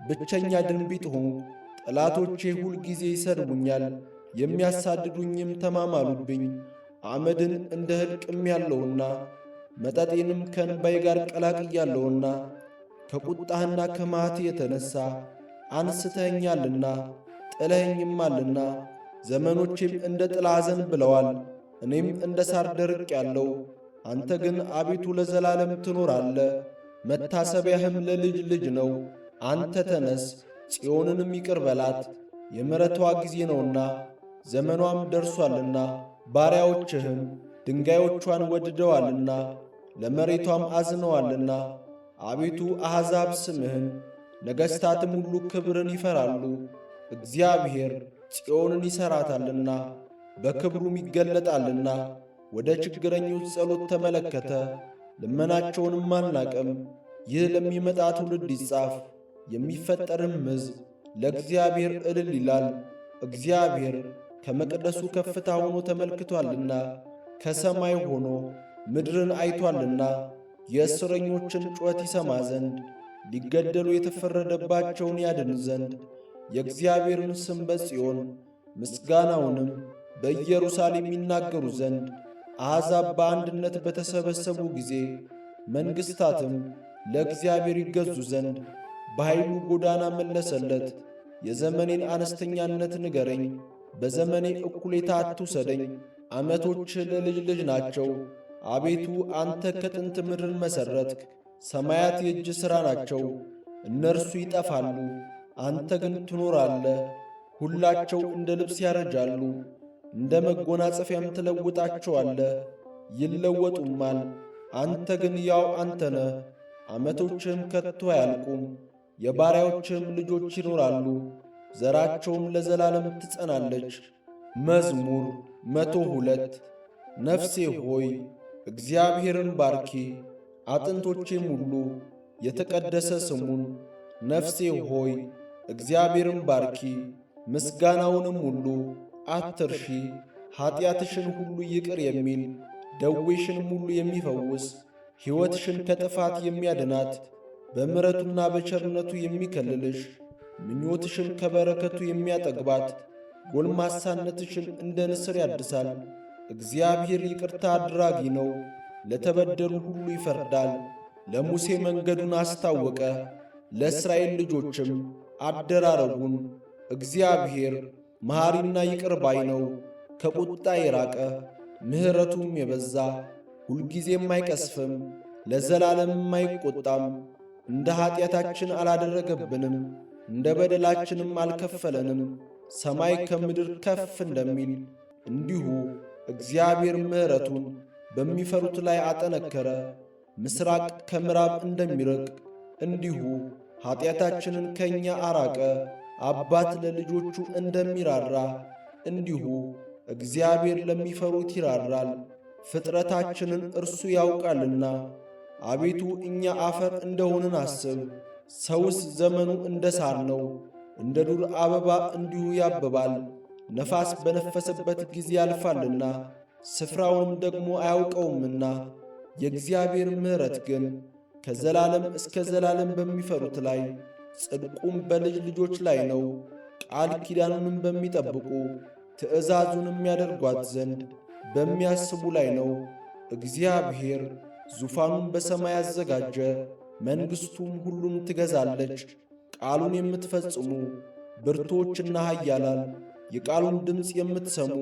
ብቸኛ ድንቢጥ ሆንሁ። ጠላቶቼ ሁል ጊዜ ይሰድቡኛል፣ የሚያሳድዱኝም ተማማሉብኝ። አመድን እንደ እህል ቅሜአለሁና መጠጤንም ከእንባዬ ጋር ቀላቅያለሁና። ከቁጣህና ከመዓትህ የተነሣ አንስተኸኛልና ጥለኸኝማልና። ዘመኖቼም እንደ ጥላ አዘንብለዋል፣ እኔም እንደ ሳር ደርቄአለሁ። አንተ ግን አቤቱ ለዘላለም ትኖራለህ፣ መታሰቢያህም ለልጅ ልጅ ነው። አንተ ተነስ፣ ጽዮንንም ይቅር በላት፣ የምሕረትዋ ጊዜ ነውና ዘመኗም ደርሷልና። ባሪያዎችህም ድንጋዮቿን ወድደዋልና ለመሬቷም አዝነዋልና። አቤቱ አሕዛብ ስምህን፣ ነገሥታትም ሁሉ ክብርን ይፈራሉ። እግዚአብሔር ጽዮንን ይሠራታልና በክብሩም ይገለጣልና። ወደ ችግረኞች ጸሎት ተመለከተ፣ ልመናቸውንም አልናቀም። ይህ ለሚመጣ ትውልድ ይጻፍ፣ የሚፈጠርም ሕዝብ ለእግዚአብሔር እልል ይላል። እግዚአብሔር ከመቅደሱ ከፍታ ሆኖ ተመልክቶአልና፣ ከሰማይ ሆኖ ምድርን አይቶአልና። የእስረኞችን ጩኸት ይሰማ ዘንድ፣ ሊገደሉ የተፈረደባቸውን ያድን ዘንድ። የእግዚአብሔርን ስም በጽዮን ምስጋናውንም በኢየሩሳሌም ይናገሩ ዘንድ። አሕዛብ በአንድነት በተሰበሰቡ ጊዜ መንግሥታትም ለእግዚአብሔር ይገዙ ዘንድ። በኃይሉ ጎዳና መለሰለት። የዘመኔን አነስተኛነት ንገረኝ፣ በዘመኔ እኩሌታ አትውሰደኝ። ዓመቶች ለልጅ ልጅ ናቸው። አቤቱ አንተ ከጥንት ምድርን መሠረትክ፣ ሰማያት የእጅ ሥራ ናቸው። እነርሱ ይጠፋሉ፣ አንተ ግን ትኖራለህ። ሁላቸው እንደ ልብስ ያረጃሉ፣ እንደ መጎናጸፊያም ትለውጣቸዋለህ። ይለወጡማል፣ አንተ ግን ያው አንተ ነህ። ዓመቶችህም ከቶ አያልቁም። የባሪያዎችህም ልጆች ይኖራሉ፣ ዘራቸውም ለዘላለም ትጸናለች። መዝሙር 102 ነፍሴ ሆይ እግዚአብሔርን ባርኪ፣ አጥንቶቼም ሁሉ የተቀደሰ ስሙን። ነፍሴ ሆይ እግዚአብሔርን ባርኪ፣ ምስጋናውንም ሁሉ አትርሺ። ኀጢአትሽን ሁሉ ይቅር የሚል ደዌሽንም ሁሉ የሚፈውስ ሕይወትሽን ከጥፋት የሚያድናት በምሕረቱና በቸርነቱ የሚከልልሽ ምኞትሽን ከበረከቱ የሚያጠግባት ጎልማሳነትሽን እንደ ንስር ያድሳል። እግዚአብሔር ይቅርታ አድራጊ ነው፣ ለተበደሉ ሁሉ ይፈርዳል። ለሙሴ መንገዱን አስታወቀ፣ ለእስራኤል ልጆችም አደራረጉን። እግዚአብሔር መሐሪና ይቅር ባይ ነው፣ ከቁጣ የራቀ ምሕረቱም የበዛ ሁልጊዜም አይቀስፍም፣ ለዘላለምም አይቈጣም። እንደ ኀጢአታችን አላደረገብንም፣ እንደ በደላችንም አልከፈለንም። ሰማይ ከምድር ከፍ እንደሚል እንዲሁ እግዚአብሔር ምሕረቱን በሚፈሩት ላይ አጠነከረ። ምሥራቅ ከምዕራብ እንደሚርቅ እንዲሁ ኀጢአታችንን ከእኛ አራቀ። አባት ለልጆቹ እንደሚራራ እንዲሁ እግዚአብሔር ለሚፈሩት ይራራል። ፍጥረታችንን እርሱ ያውቃልና። አቤቱ እኛ አፈር እንደሆንን አስብ። ሰውስ ዘመኑ እንደ ሣር ነው፣ እንደ ዱር አበባ እንዲሁ ያብባል። ነፋስ በነፈሰበት ጊዜ ያልፋልና ስፍራውንም ደግሞ አያውቀውምና። የእግዚአብሔር ምሕረት ግን ከዘላለም እስከ ዘላለም በሚፈሩት ላይ ጽድቁም በልጅ ልጆች ላይ ነው፣ ቃል ኪዳኑንም በሚጠብቁ ትእዛዙንም ያደርጓት ዘንድ በሚያስቡ ላይ ነው። እግዚአብሔር ዙፋኑን በሰማይ አዘጋጀ፣ መንግሥቱም ሁሉን ትገዛለች። ቃሉን የምትፈጽሙ ብርቶችና ኃያላን፣ የቃሉን ድምፅ የምትሰሙ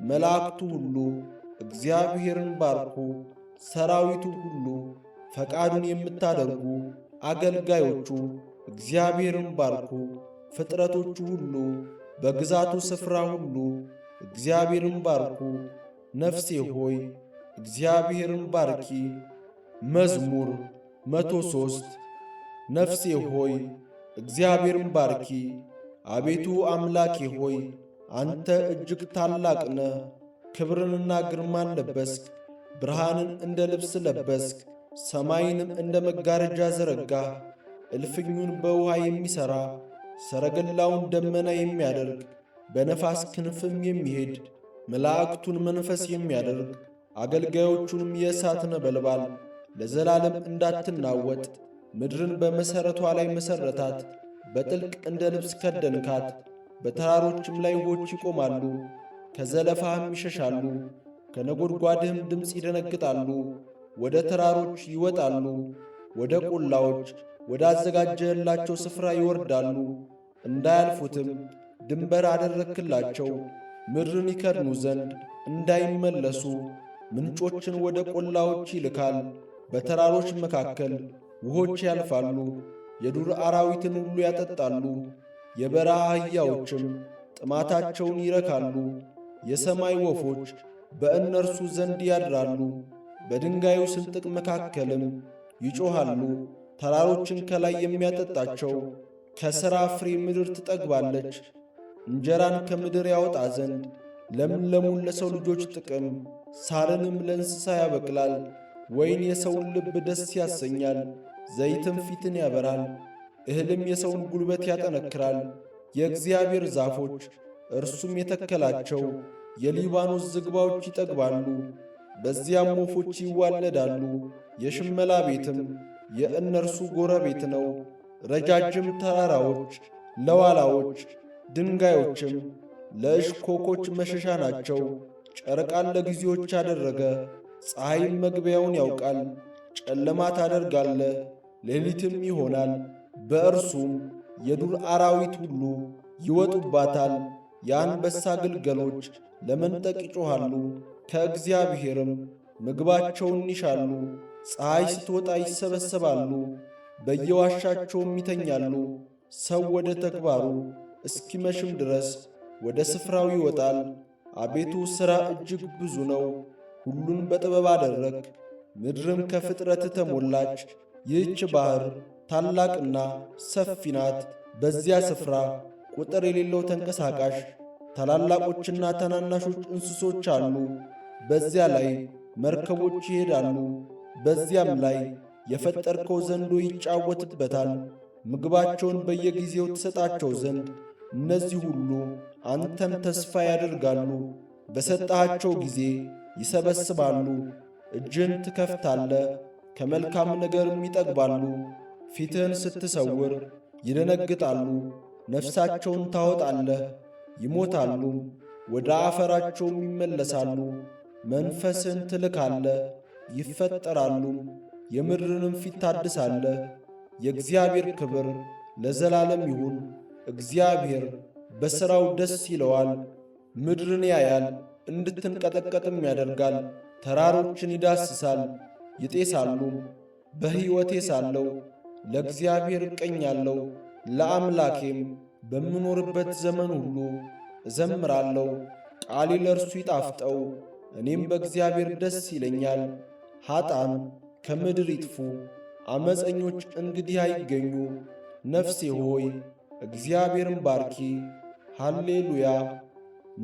መላእክቱ ሁሉ እግዚአብሔርን ባርኩ። ሰራዊቱ ሁሉ ፈቃዱን የምታደርጉ አገልጋዮቹ እግዚአብሔርን ባርኩ። ፍጥረቶቹ ሁሉ በግዛቱ ስፍራ ሁሉ እግዚአብሔርን ባርኩ። ነፍሴ ሆይ እግዚአብሔርን ባርኪ። መዝሙር 103 ነፍሴ ሆይ እግዚአብሔርን ባርኪ። አቤቱ አምላኬ ሆይ አንተ እጅግ ታላቅ ነህ። ክብርንና ግርማን ለበስክ፣ ብርሃንን እንደ ልብስ ለበስክ። ሰማይንም እንደ መጋረጃ ዘረጋህ። እልፍኙን በውኃ የሚሠራ ሰረገላውን ደመና የሚያደርግ በነፋስ ክንፍም የሚሄድ መላእክቱን መንፈስ የሚያደርግ አገልጋዮቹንም የእሳት ነበልባል ለዘላለም እንዳትናወጥ ምድርን በመሠረቷ ላይ መሠረታት። በጥልቅ እንደ ልብስ ከደንካት። በተራሮችም ላይ ውኆች ይቆማሉ፣ ከዘለፋህም ይሸሻሉ። ከነጐድጓድህም ድምፅ ይደነግጣሉ። ወደ ተራሮች ይወጣሉ፣ ወደ ቈላዎች ወዳዘጋጀህላቸው ስፍራ ይወርዳሉ። እንዳያልፉትም ድንበር አደረግክላቸው፣ ምድርን ይከድኑ ዘንድ እንዳይመለሱ። ምንጮችን ወደ ቈላዎች ይልካል፣ በተራሮች መካከል ውኆች ያልፋሉ። የዱር አራዊትን ሁሉ ያጠጣሉ፣ የበረሃ አህያዎችም ጥማታቸውን ይረካሉ። የሰማይ ወፎች በእነርሱ ዘንድ ያድራሉ፣ በድንጋዩ ስንጥቅ መካከልም ይጮኻሉ። ተራሮችን ከላይ የሚያጠጣቸው ከሥራ ፍሬ ምድር ትጠግባለች። እንጀራን ከምድር ያወጣ ዘንድ ለምለሙን ለሰው ልጆች ጥቅም፣ ሳርንም ለእንስሳ ያበቅላል። ወይን የሰውን ልብ ደስ ያሰኛል፣ ዘይትም ፊትን ያበራል። እህልም የሰውን ጉልበት ያጠነክራል። የእግዚአብሔር ዛፎች እርሱም የተከላቸው የሊባኖስ ዝግባዎች ይጠግባሉ፣ በዚያም ወፎች ይዋለዳሉ። የሽመላ ቤትም የእነርሱ ጎረቤት ነው። ረጃጅም ተራራዎች ለዋላዎች፣ ድንጋዮችም ለእሽኮኮች መሸሻ ናቸው። ጨረቃን ለጊዜዎች አደረገ፣ ፀሐይም መግቢያውን ያውቃል። ጨለማ ታደርጋለህ፣ ሌሊትም ይሆናል። በእርሱም የዱር አራዊት ሁሉ ይወጡባታል። የአንበሳ ግልገሎች ለመንጠቅ ይጮኻሉ፣ ከእግዚአብሔርም ምግባቸውን ይሻሉ። ፀሐይ ስትወጣ ይሰበሰባሉ፣ በየዋሻቸውም ይተኛሉ። ሰው ወደ ተግባሩ እስኪመሽም ድረስ ወደ ስፍራው ይወጣል። አቤቱ ሥራ እጅግ ብዙ ነው፣ ሁሉን በጥበብ አደረግ። ምድርም ከፍጥረት ተሞላች። ይህች ባሕር ታላቅና ሰፊ ናት። በዚያ ስፍራ ቁጥር የሌለው ተንቀሳቃሽ ታላላቆችና ታናናሾች እንስሶች አሉ። በዚያ ላይ መርከቦች ይሄዳሉ። በዚያም ላይ የፈጠርከው ዘንዶ ይጫወትበታል። ምግባቸውን በየጊዜው ትሰጣቸው ዘንድ እነዚህ ሁሉ አንተን ተስፋ ያደርጋሉ። በሰጠሃቸው ጊዜ ይሰበስባሉ። እጅን ትከፍታለህ፣ ከመልካም ነገርም ይጠግባሉ። ፊትህን ስትሰውር ይደነግጣሉ። ነፍሳቸውን ታወጣለህ፣ ይሞታሉ፣ ወደ አፈራቸውም ይመለሳሉ። መንፈስህን ትልካለህ፣ ይፈጠራሉ፣ የምድርንም ፊት ታድሳለህ። የእግዚአብሔር ክብር ለዘላለም ይሁን። እግዚአብሔር በሥራው ደስ ይለዋል። ምድርን ያያል፣ እንድትንቀጠቀጥም ያደርጋል። ተራሮችን ይዳስሳል፣ ይጤሳሉ። በሕይወቴ ሳለሁ ለእግዚአብሔር እቀኛለሁ፣ ለአምላኬም በምኖርበት ዘመን ሁሉ እዘምራለሁ። ቃሌ ለእርሱ ይጣፍጠው፣ እኔም በእግዚአብሔር ደስ ይለኛል። ኀጣን ከምድር ይጥፉ፣ ዓመፀኞች እንግዲህ አይገኙ። ነፍሴ ሆይ እግዚአብሔርን ባርኪ። ሃሌሉያ።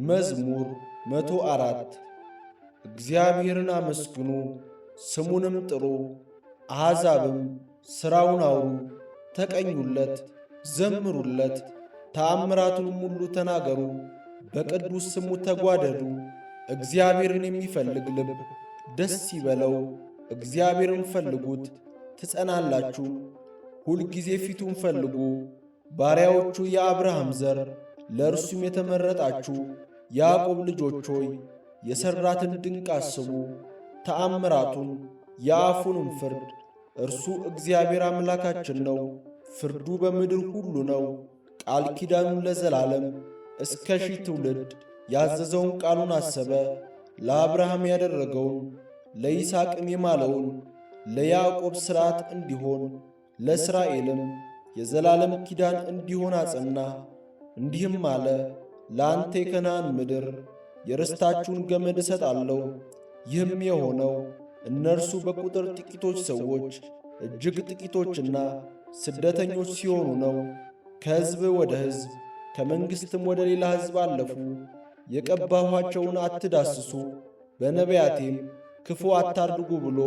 መዝሙር 104 እግዚአብሔርን አመስግኑ፣ ስሙንም ጥሩ። አሕዛብም ሥራውን አውሩ፣ ተቀኙለት፣ ዘምሩለት፣ ተአምራቱንም ሁሉ ተናገሩ። በቅዱስ ስሙ ተጓደዱ። እግዚአብሔርን የሚፈልግ ልብ ደስ ይበለው። እግዚአብሔርን ፈልጉት ትጸናላችሁ። ሁልጊዜ ፊቱን ፈልጉ። ባሪያዎቹ የአብርሃም ዘር ለእርሱም የተመረጣችሁ ያዕቆብ ልጆች ሆይ የሠራትን ድንቅ አስቡ፣ ተአምራቱን የአፉንም ፍርድ። እርሱ እግዚአብሔር አምላካችን ነው፣ ፍርዱ በምድር ሁሉ ነው። ቃል ኪዳኑን ለዘላለም እስከ ሺህ ትውልድ ያዘዘውን ቃሉን አሰበ። ለአብርሃም ያደረገውን ለይስሐቅም የማለውን ለያዕቆብ ሥርዓት እንዲሆን ለእስራኤልም የዘላለም ኪዳን እንዲሆን አጸና። እንዲህም አለ፣ ለአንተ የከነዓን ምድር የርስታችሁን ገመድ እሰጣለሁ። ይህም የሆነው እነርሱ በቁጥር ጥቂቶች ሰዎች እጅግ ጥቂቶችና ስደተኞች ሲሆኑ ነው። ከሕዝብ ወደ ሕዝብ ከመንግሥትም ወደ ሌላ ሕዝብ አለፉ። የቀባኋቸውን አትዳስሱ፣ በነቢያቴም ክፉ አታድርጉ ብሎ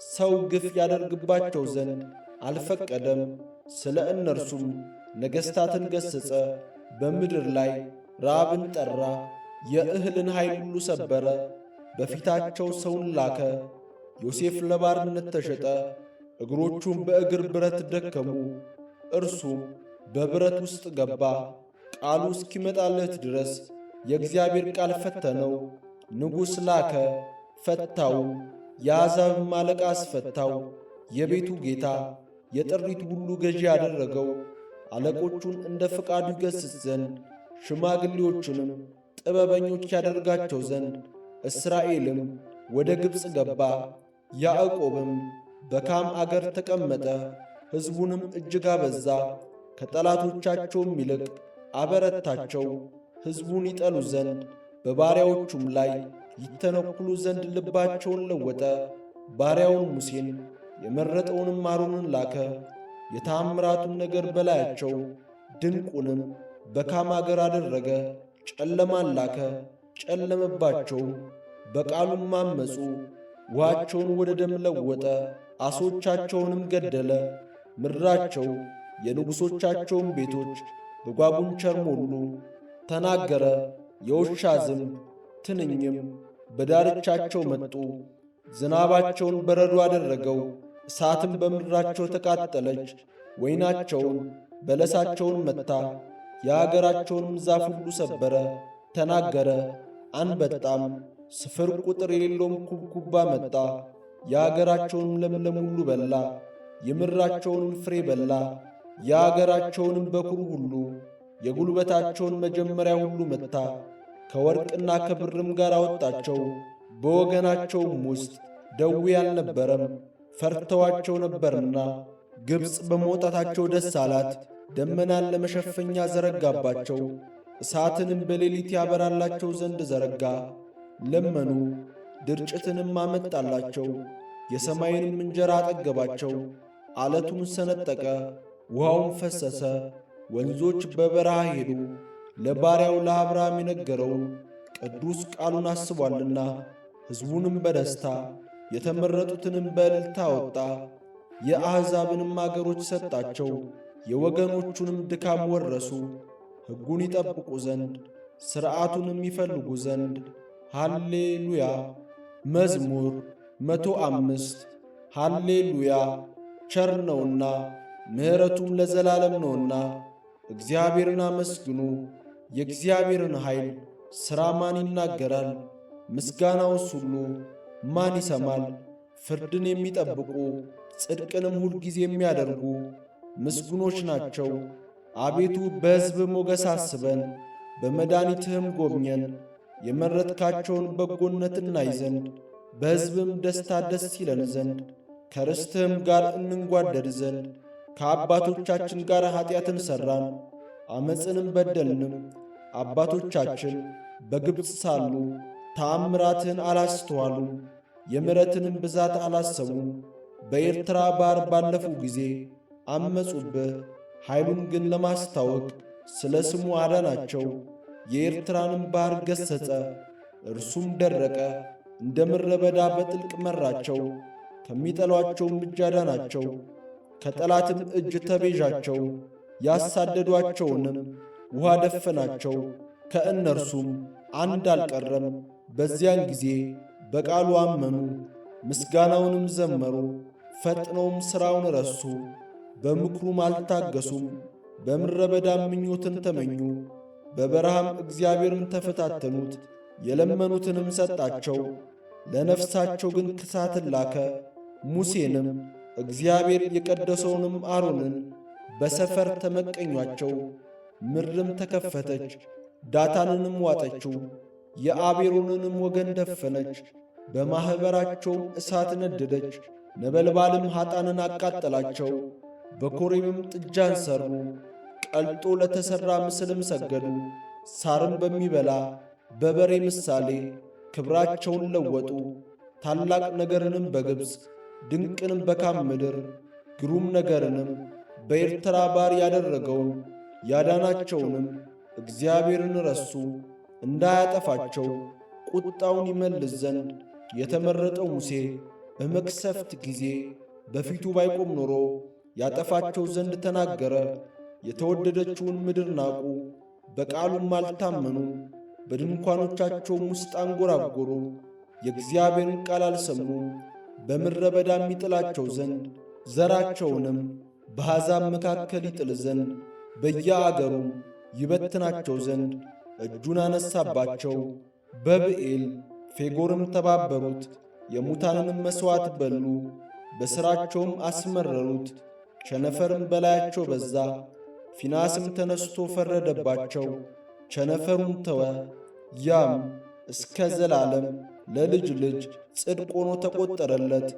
ሰው ግፍ ያደርግባቸው ዘንድ አልፈቀደም። ስለ እነርሱም ነገሥታትን ገሠጸ። በምድር ላይ ራብን ጠራ፣ የእህልን ኃይል ሁሉ ሰበረ። በፊታቸው ሰውን ላከ። ዮሴፍ ለባርነት ተሸጠ፣ እግሮቹም በእግር ብረት ደከሙ። እርሱም በብረት ውስጥ ገባ። ቃሉ እስኪመጣለት ድረስ የእግዚአብሔር ቃል ፈተነው። ንጉሥ ላከ፣ ፈታው። የአሕዛብም አለቃ አስፈታው። የቤቱ ጌታ የጥሪት ሁሉ ገዢ ያደረገው። አለቆቹን እንደ ፈቃዱ ይገሥጽ ዘንድ ሽማግሌዎቹንም ጥበበኞች ያደርጋቸው ዘንድ። እስራኤልም ወደ ግብፅ ገባ፣ ያዕቆብም በካም አገር ተቀመጠ። ሕዝቡንም እጅግ አበዛ፣ ከጠላቶቻቸውም ይልቅ አበረታቸው። ሕዝቡን ይጠሉ ዘንድ በባሪያዎቹም ላይ ይተነኩሉ ዘንድ ልባቸውን ለወጠ። ባሪያውን ሙሴን የመረጠውንም አሮንን ላከ። የተአምራቱን ነገር በላያቸው ድንቁንም በካም አገር አደረገ። ጨለማን ላከ፣ ጨለመባቸውም፣ በቃሉም አመፁ። ውኃቸውን ወደ ደም ለወጠ፣ ዓሦቻቸውንም ገደለ። ምድራቸው የንጉሶቻቸውን ቤቶች በጓጉንቸር ሞሉ። ተናገረ፣ የውሻ ዝንብ ትንኝም በዳርቻቸው መጡ። ዝናባቸውን በረዶ አደረገው፣ እሳትም በምድራቸው ተቃጠለች። ወይናቸውን በለሳቸውን መታ፣ የአገራቸውንም ዛፍ ሁሉ ሰበረ። ተናገረ፣ አንበጣም ስፍር ቁጥር የሌለውም ኩብኩባ መጣ። የአገራቸውንም ለምለም ሁሉ በላ፣ የምድራቸውንም ፍሬ በላ። የአገራቸውንም በኩር ሁሉ የጉልበታቸውን መጀመሪያ ሁሉ መታ። ከወርቅና ከብርም ጋር አወጣቸው። በወገናቸውም ውስጥ ደዌ አልነበረም፣ ፈርተዋቸው ነበርና። ግብፅ በመውጣታቸው ደስ አላት፣ ደመናን ለመሸፈኛ ዘረጋባቸው። እሳትንም በሌሊት ያበራላቸው ዘንድ ዘረጋ። ለመኑ፣ ድርጭትንም አመጣላቸው። የሰማይንም እንጀራ አጠገባቸው። ዓለቱን ሰነጠቀ፣ ውሃውን ፈሰሰ። ወንዞች በበረሃ ሄዱ። ለባሪያው ለአብርሃም የነገረውን ቅዱስ ቃሉን አስቧልና። ሕዝቡንም በደስታ የተመረጡትንም በእልልታ አወጣ። የአሕዛብንም አገሮች ሰጣቸው፣ የወገኖቹንም ድካም ወረሱ። ሕጉን ይጠብቁ ዘንድ ሥርዓቱንም ይፈልጉ ዘንድ። ሃሌሉያ። መዝሙር 105 ሃሌሉያ። ቸር ነውና ምሕረቱም ለዘላለም ነውና፣ እግዚአብሔርን አመስግኑ። የእግዚአብሔርን ኃይል ሥራ ማን ይናገራል? ምስጋናውስ ሁሉ ማን ይሰማል? ፍርድን የሚጠብቁ ጽድቅንም ሁልጊዜ የሚያደርጉ ምስጉኖች ናቸው። አቤቱ በሕዝብ ሞገስ አስበን፣ በመድኃኒትህም ጎብኘን። የመረጥካቸውን በጎነት እናይ ዘንድ በሕዝብም ደስታ ደስ ይለን ዘንድ ከርስትህም ጋር እንንጓደድ ዘንድ። ከአባቶቻችን ጋር ኀጢአትን ሠራን፣ ዓመፅንም በደልንም። አባቶቻችን በግብፅ ሳሉ ተአምራትህን አላስተዋሉም፣ የምሕረትንም ብዛት አላሰቡም። በኤርትራ ባሕር ባለፉ ጊዜ አመፁብህ፣ ኃይሉን ግን ለማስታወቅ ስለ ስሙ አዳናቸው። የኤርትራንም ባሕር ገሠጸ፣ እርሱም ደረቀ። እንደ ምድረ በዳ በጥልቅ መራቸው፣ ከሚጠሏቸውም እጅ አዳናቸው። ከጠላትም እጅ ተቤዣቸው፣ ያሳደዷቸውንም ውኃ ደፈናቸው። ከእነርሱም አንድ አልቀረም። በዚያን ጊዜ በቃሉ አመኑ፣ ምስጋናውንም ዘመሩ። ፈጥነውም ሥራውን ረሱ፣ በምክሩም አልታገሱም። በምድረ በዳም ምኞትን ተመኙ፣ በበረሃም እግዚአብሔርን ተፈታተኑት። የለመኑትንም ሰጣቸው፣ ለነፍሳቸው ግን ክሳትን ላከ። ሙሴንም እግዚአብሔር የቀደሰውንም አሮንን በሰፈር ተመቀኟቸው። ምድርም ተከፈተች፣ ዳታንንም ዋጠችው፣ የአቤሮንንም ወገን ደፈነች። በማኅበራቸውም እሳት ነደደች፣ ነበልባልም ኀጣንን አቃጠላቸው። በኮሬብም ጥጃን ሠሩ፣ ቀልጦ ለተሠራ ምስልም ሰገዱ። ሳርም በሚበላ በበሬ ምሳሌ ክብራቸውን ለወጡ። ታላቅ ነገርንም በግብፅ ድንቅንም በካም ምድር ግሩም ነገርንም በኤርትራ ባሕር ያደረገውን ያዳናቸውንም እግዚአብሔርን ረሱ። እንዳያጠፋቸው ቁጣውን ይመልስ ዘንድ የተመረጠው ሙሴ በመቅሰፍት ጊዜ በፊቱ ባይቆም ኖሮ ያጠፋቸው ዘንድ ተናገረ። የተወደደችውን ምድር ናቁ፣ በቃሉም አልታመኑ። በድንኳኖቻቸውም ውስጥ አንጐራጐሩ፣ የእግዚአብሔርን ቃል አልሰሙም። በምድረ በዳም ይጥላቸው ዘንድ ዘራቸውንም በአሕዛብ መካከል ይጥል ዘንድ በየአገሩም ይበትናቸው ዘንድ እጁን አነሳባቸው። በብኤል ፌጎርም ተባበሩት፣ የሙታንንም መሥዋዕት በሉ፣ በሥራቸውም አስመረሩት። ቸነፈርም በላያቸው በዛ፣ ፊናስም ተነስቶ ፈረደባቸው። ቸነፈሩን ተወ፣ ያም እስከ ዘላለም ለልጅ ልጅ ጽድቅ ሆኖ ተቈጠረለት።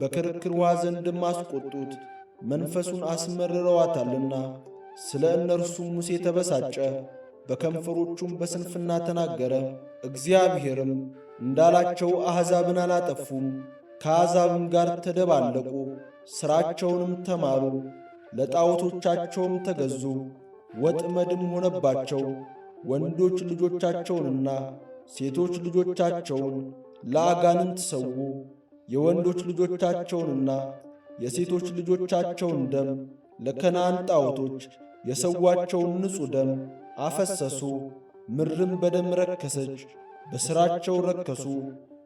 በክርክር ውኃ ዘንድም አስቈጡት፣ መንፈሱን አስመርረዋታልና። ስለ እነርሱም ሙሴ ተበሳጨ፣ በከንፈሮቹም በስንፍና ተናገረ። እግዚአብሔርም እንዳላቸው አሕዛብን አላጠፉም፣ ከአሕዛብም ጋር ተደባለቁ፣ ሥራቸውንም ተማሩ፣ ለጣዖቶቻቸውም ተገዙ። ወጥመድም ሆነባቸው። ወንዶች ልጆቻቸውንና ሴቶች ልጆቻቸውን ለአጋንንት ሰዉ። የወንዶች ልጆቻቸውንና የሴቶች ልጆቻቸውን ደም ለከነዓን ጣዖቶች የሰዋቸውን ንጹሕ ደም አፈሰሱ። ምድርም በደም ረከሰች፣ በሥራቸው ረከሱ፣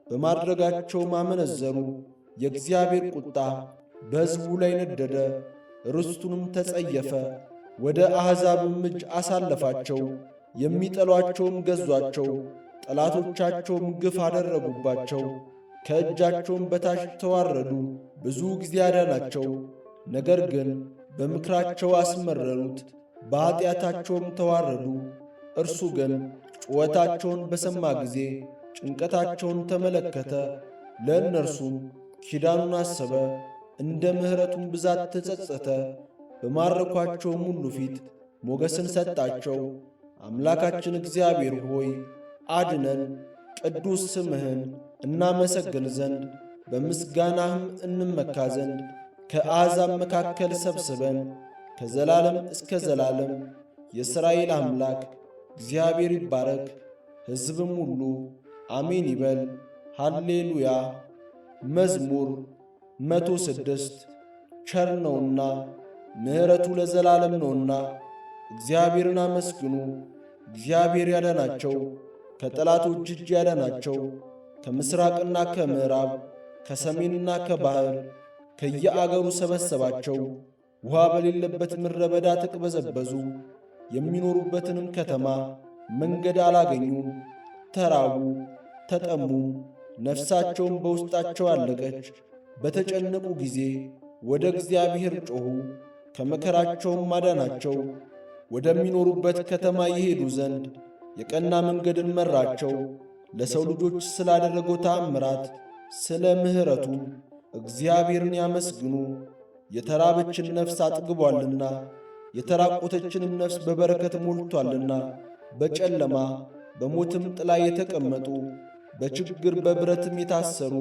በማድረጋቸውም አመነዘሩ። የእግዚአብሔር ቁጣ በሕዝቡ ላይ ነደደ፣ ርስቱንም ተጸየፈ። ወደ አሕዛብም እጅ አሳለፋቸው፣ የሚጠሏቸውም ገዟቸው። ጠላቶቻቸውም ግፍ አደረጉባቸው፣ ከእጃቸውም በታች ተዋረዱ። ብዙ ጊዜ አዳናቸው፣ ነገር ግን በምክራቸው አስመረሩት፣ በኀጢአታቸውም ተዋረዱ። እርሱ ግን ጩኸታቸውን በሰማ ጊዜ ጭንቀታቸውን ተመለከተ፣ ለእነርሱም ኪዳኑን አሰበ፣ እንደ ምሕረቱም ብዛት ተጸጸተ። በማረኳቸውም ሁሉ ፊት ሞገስን ሰጣቸው። አምላካችን እግዚአብሔር ሆይ አድነን፣ ቅዱስ ስምህን እናመሰግን ዘንድ በምስጋናህም እንመካ ዘንድ ከአሕዛብ መካከል ሰብስበን ከዘላለም እስከ ዘላለም። የእስራኤል አምላክ እግዚአብሔር ይባረክ። ሕዝብም ሁሉ አሜን ይበል። ሃሌሉያ። መዝሙር 106 ቸር ነውና ምሕረቱ ለዘላለም ነውና እግዚአብሔርን አመስግኑ። እግዚአብሔር ያዳናቸው፣ ከጠላቶች እጅ ያዳናቸው፣ ከምሥራቅና ከምዕራብ ከሰሜንና ከባሕር ከየአገሩ ሰበሰባቸው። ውኃ በሌለበት ምድረ በዳ ተቅበዘበዙ። የሚኖሩበትንም ከተማ መንገድ አላገኙም። ተራቡ፣ ተጠሙ፣ ነፍሳቸውም በውስጣቸው አለቀች። በተጨነቁ ጊዜ ወደ እግዚአብሔር ጮኹ፣ ከመከራቸውም አዳናቸው። ወደሚኖሩበት ከተማ ይሄዱ ዘንድ የቀና መንገድን መራቸው። ለሰው ልጆች ስላደረገው ተአምራት ስለ ምሕረቱ እግዚአብሔርን ያመስግኑ። የተራበችን ነፍስ አጥግቧልና የተራቆተችንም ነፍስ በበረከት ሞልቶአልና። በጨለማ በሞትም ጥላ የተቀመጡ በችግር በብረትም የታሰሩ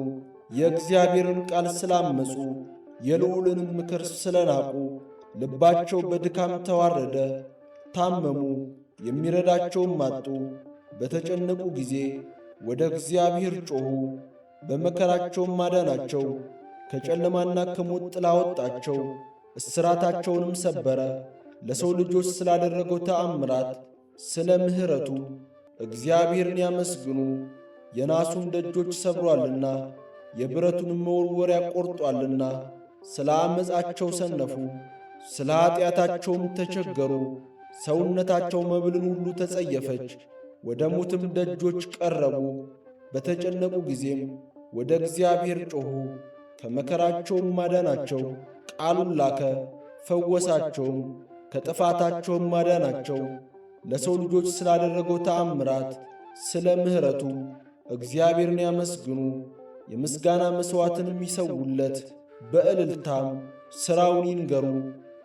የእግዚአብሔርን ቃል ስላመፁ የልዑልንም ምክር ስለናቁ ልባቸው በድካም ተዋረደ። ታመሙ፣ የሚረዳቸውም አጡ። በተጨነቁ ጊዜ ወደ እግዚአብሔር ጮኹ፣ በመከራቸውም አዳናቸው። ከጨለማና ከሞት ጥላ አወጣቸው፣ እስራታቸውንም ሰበረ። ለሰው ልጆች ስላደረገው ተአምራት ስለ ምሕረቱ እግዚአብሔርን ያመስግኑ። የናሱን ደጆች ሰብሮአልና የብረቱንም መወርወሪያ ቆርጦአልና። ስለ ዓመፃቸው ሰነፉ፣ ስለ ኀጢአታቸውም ተቸገሩ። ሰውነታቸው መብልን ሁሉ ተጸየፈች፣ ወደ ሞትም ደጆች ቀረቡ። በተጨነቁ ጊዜም ወደ እግዚአብሔር ጮኹ፣ ከመከራቸውም አዳናቸው። ቃሉን ላከ፣ ፈወሳቸውም፣ ከጥፋታቸውም አዳናቸው። ለሰው ልጆች ስላደረገው ተአምራት ስለ ምሕረቱ እግዚአብሔርን ያመስግኑ። የምስጋና መሥዋዕትንም ይሰውለት፣ በእልልታም ሥራውን ይንገሩ።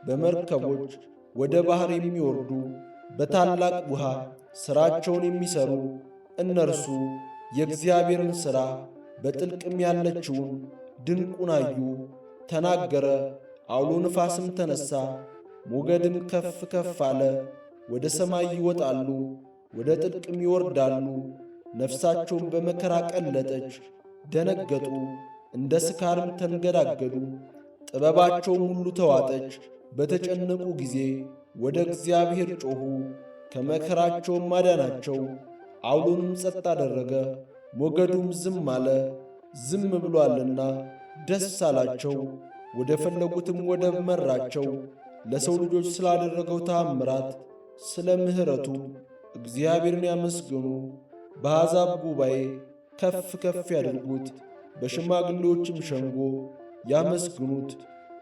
በመርከቦች ወደ ባሕር የሚወርዱ በታላቅ ውኃ ሥራቸውን የሚሠሩ እነርሱ የእግዚአብሔርን ሥራ በጥልቅም ያለችውን ድንቁን አዩ። ተናገረ፣ አውሎ ንፋስም ተነሣ፣ ሞገድም ከፍ ከፍ አለ። ወደ ሰማይ ይወጣሉ፣ ወደ ጥልቅም ይወርዳሉ። ነፍሳቸውም በመከራ ቀለጠች፣ ደነገጡ፣ እንደ ስካርም ተንገዳገዱ። ጥበባቸውም ሁሉ ተዋጠች። በተጨነቁ ጊዜ ወደ እግዚአብሔር ጮኹ፣ ከመከራቸውም አዳናቸው። አውሎንም ጸጥ አደረገ፣ ሞገዱም ዝም አለ። ዝም ብሎአልና ደስ አላቸው፣ ወደ ፈለጉትም ወደብ መራቸው። ለሰው ልጆች ስላደረገው ተአምራት ስለ ምሕረቱ እግዚአብሔርን ያመስግኑ። በአሕዛብ ጉባኤ ከፍ ከፍ ያድርጉት፣ በሽማግሌዎችም ሸንጎ ያመስግኑት።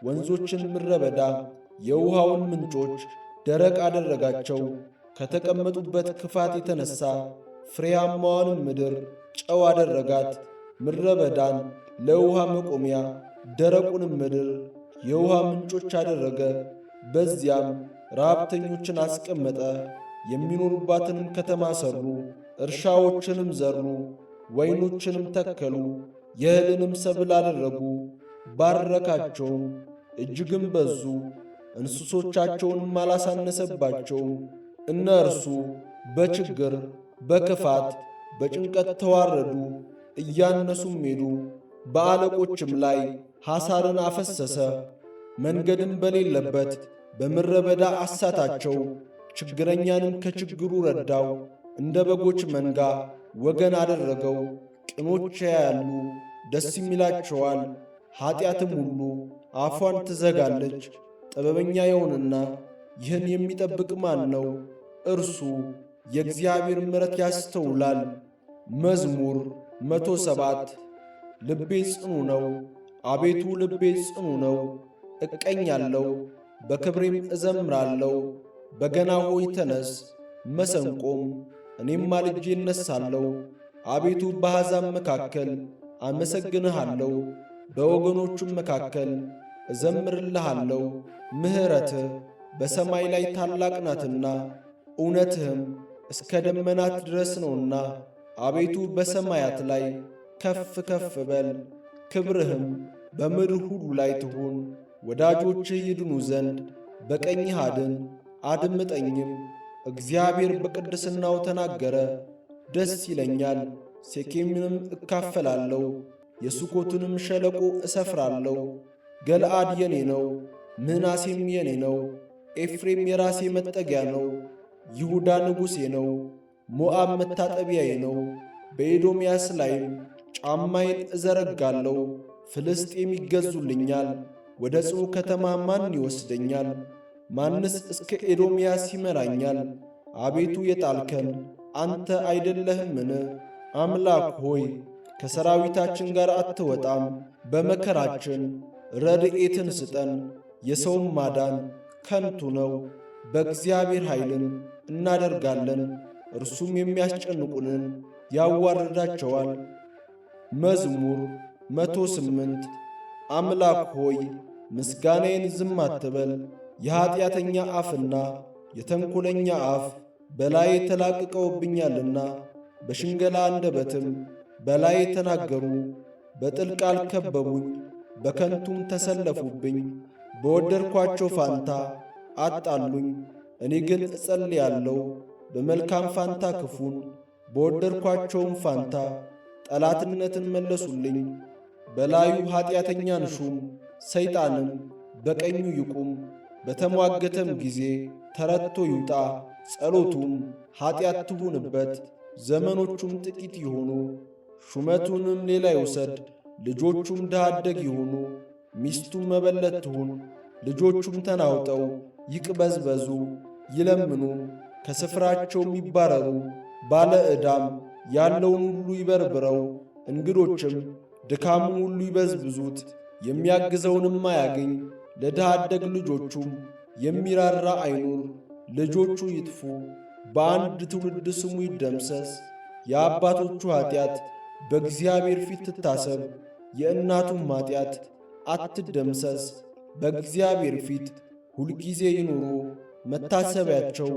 ወንዞችን ምድረ በዳ የውሃውን ምንጮች ደረቅ አደረጋቸው። ከተቀመጡበት ክፋት የተነሣ ፍሬያማዋንም ምድር ጨው አደረጋት። ምድረ በዳን ለውሃ መቆሚያ ደረቁንም ምድር የውሃ ምንጮች አደረገ። በዚያም ረሃብተኞችን አስቀመጠ። የሚኖሩባትንም ከተማ ሠሩ፣ እርሻዎችንም ዘሩ፣ ወይኖችንም ተከሉ፣ የእህልንም ሰብል አደረጉ። ባረካቸውም፣ እጅግም በዙ። እንስሶቻቸውንም አላሳነሰባቸውም። እነርሱ በችግር በክፋት በጭንቀት ተዋረዱ፣ እያነሱም ሄዱ። በአለቆችም ላይ ሐሳርን አፈሰሰ። መንገድም በሌለበት በምድረ በዳ አሳታቸው። ችግረኛንም ከችግሩ ረዳው። እንደ በጎች መንጋ ወገን አደረገው። ቅኖች ያያሉ ደስም ይላቸዋል። ኀጢአትም ሁሉ አፏን ትዘጋለች። ጥበበኛ የሆነና ይህን የሚጠብቅ ማን ነው? እርሱ የእግዚአብሔር ምሕረት ያስተውላል። መዝሙር 107 ልቤ ጽኑ ነው፣ አቤቱ ልቤ ጽኑ ነው። እቀኛለሁ፣ በክብሬም እዘምራለሁ። በገና ሆይ ተነስ፣ መሰንቆም፣ እኔም ማልጄ እነሳለሁ። አቤቱ በአሕዛብ መካከል አመሰግንሃለሁ፣ በወገኖቹም መካከል እዘምርልሃለሁ። ምሕረትህ በሰማይ ላይ ታላቅ ናትና እውነትህም እስከ ደመናት ድረስ ነውና። አቤቱ በሰማያት ላይ ከፍ ከፍ በል፣ ክብርህም በምድር ሁሉ ላይ ትሁን። ወዳጆችህ ይድኑ ዘንድ በቀኝህ አድን፣ አድምጠኝም። እግዚአብሔር በቅድስናው ተናገረ፣ ደስ ይለኛል። ሴኬምንም እካፈላለሁ፣ የሱኮቱንም ሸለቆ እሰፍራለሁ። ገልዓድ የኔ ነው፣ ምናሴም የኔ ነው። ኤፍሬም የራሴ መጠጊያ ነው። ይሁዳ ንጉሴ ነው። ሞዓብ መታጠቢያዬ ነው። በኤዶምያስ ላይም ጫማዬን እዘረጋለሁ። ፍልስጤም ይገዙልኛል። ወደ ጽኑ ከተማ ማን ይወስደኛል? ማንስ እስከ ኤዶምያስ ይመራኛል? አቤቱ የጣልከን አንተ አይደለህምን? አምላክ ሆይ ከሰራዊታችን ጋር አትወጣም። በመከራችን ረድኤትን ስጠን። የሰውም ማዳን ከንቱ ነው። በእግዚአብሔር ኃይልን እናደርጋለን፣ እርሱም የሚያስጨንቁንን ያዋርዳቸዋል። መዝሙር 108 አምላክ ሆይ ምስጋናዬን ዝም አትበል። የኀጢአተኛ አፍና የተንኰለኛ አፍ በላዬ ተላቅቀውብኛልና፣ በሽንገላ አንደበትም በላዬ ተናገሩ። በጥል ቃል ከበቡኝ፣ በከንቱም ተሰለፉብኝ። በወደድኳቸው ፋንታ አጣሉኝ። እኔ ግን እጸልያለሁ፣ በመልካም ፋንታ ክፉን፣ በወደድኳቸውም ፋንታ ጠላትነትን መለሱልኝ። በላዩ ኀጢአተኛን ሹም፣ ሰይጣንም በቀኙ ይቁም። በተሟገተም ጊዜ ተረትቶ ይውጣ። ጸሎቱም ኀጢአት ትሁንበት፣ ዘመኖቹም ጥቂት ይሁኑ። ሹመቱንም ሌላ ይውሰድ፣ ልጆቹም ድሃ አደግ ይሁኑ። ሚስቱም መበለት ትሁን፣ ልጆቹም ተናውጠው ይቅበዝበዙ ይለምኑ፣ ከስፍራቸውም ይባረሩ። ባለ ዕዳም ያለውን ሁሉ ይበርብረው፣ እንግዶችም ድካሙን ሁሉ ይበዝብዙት። የሚያግዘውንም አያግኝ፣ ለድሃ አደግ ልጆቹም የሚራራ አይኑር። ልጆቹ ይጥፉ፣ በአንድ ትውልድ ስሙ ይደምሰስ። የአባቶቹ ኀጢአት በእግዚአብሔር ፊት ትታሰብ፣ የእናቱም ኀጢአት አትደምሰስ። በእግዚአብሔር ፊት ሁልጊዜ ይኑሩ፣ መታሰቢያቸው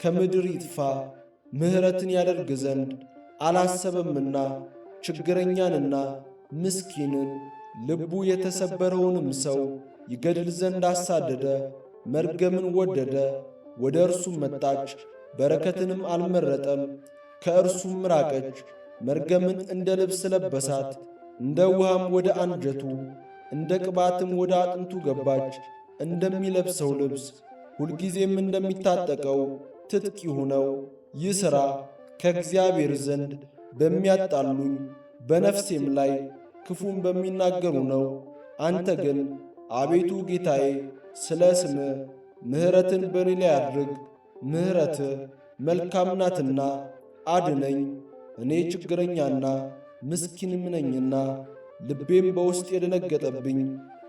ከምድር ይጥፋ። ምሕረትን ያደርግ ዘንድ አላሰበምና፣ ችግረኛንና ምስኪንን ልቡ የተሰበረውንም ሰው ይገድል ዘንድ አሳደደ። መርገምን ወደደ፣ ወደ እርሱም መጣች፣ በረከትንም አልመረጠም። ከእርሱም ራቀች፣ መርገምን እንደ ልብስ ለበሳት። እንደ ውሃም ወደ አንጀቱ እንደ ቅባትም ወደ አጥንቱ ገባች። እንደሚለብሰው ልብስ ሁልጊዜም እንደሚታጠቀው ትጥቅ ይሁነው። ይህ ሥራ ከእግዚአብሔር ዘንድ በሚያጣሉኝ በነፍሴም ላይ ክፉን በሚናገሩ ነው። አንተ ግን አቤቱ ጌታዬ ስለ ስምህ ምሕረትን በእኔ ላይ አድርግ። ምሕረትህ መልካም ናትና አድነኝ። እኔ ችግረኛና ምስኪንም ነኝና፣ ልቤም በውስጥ የደነገጠብኝ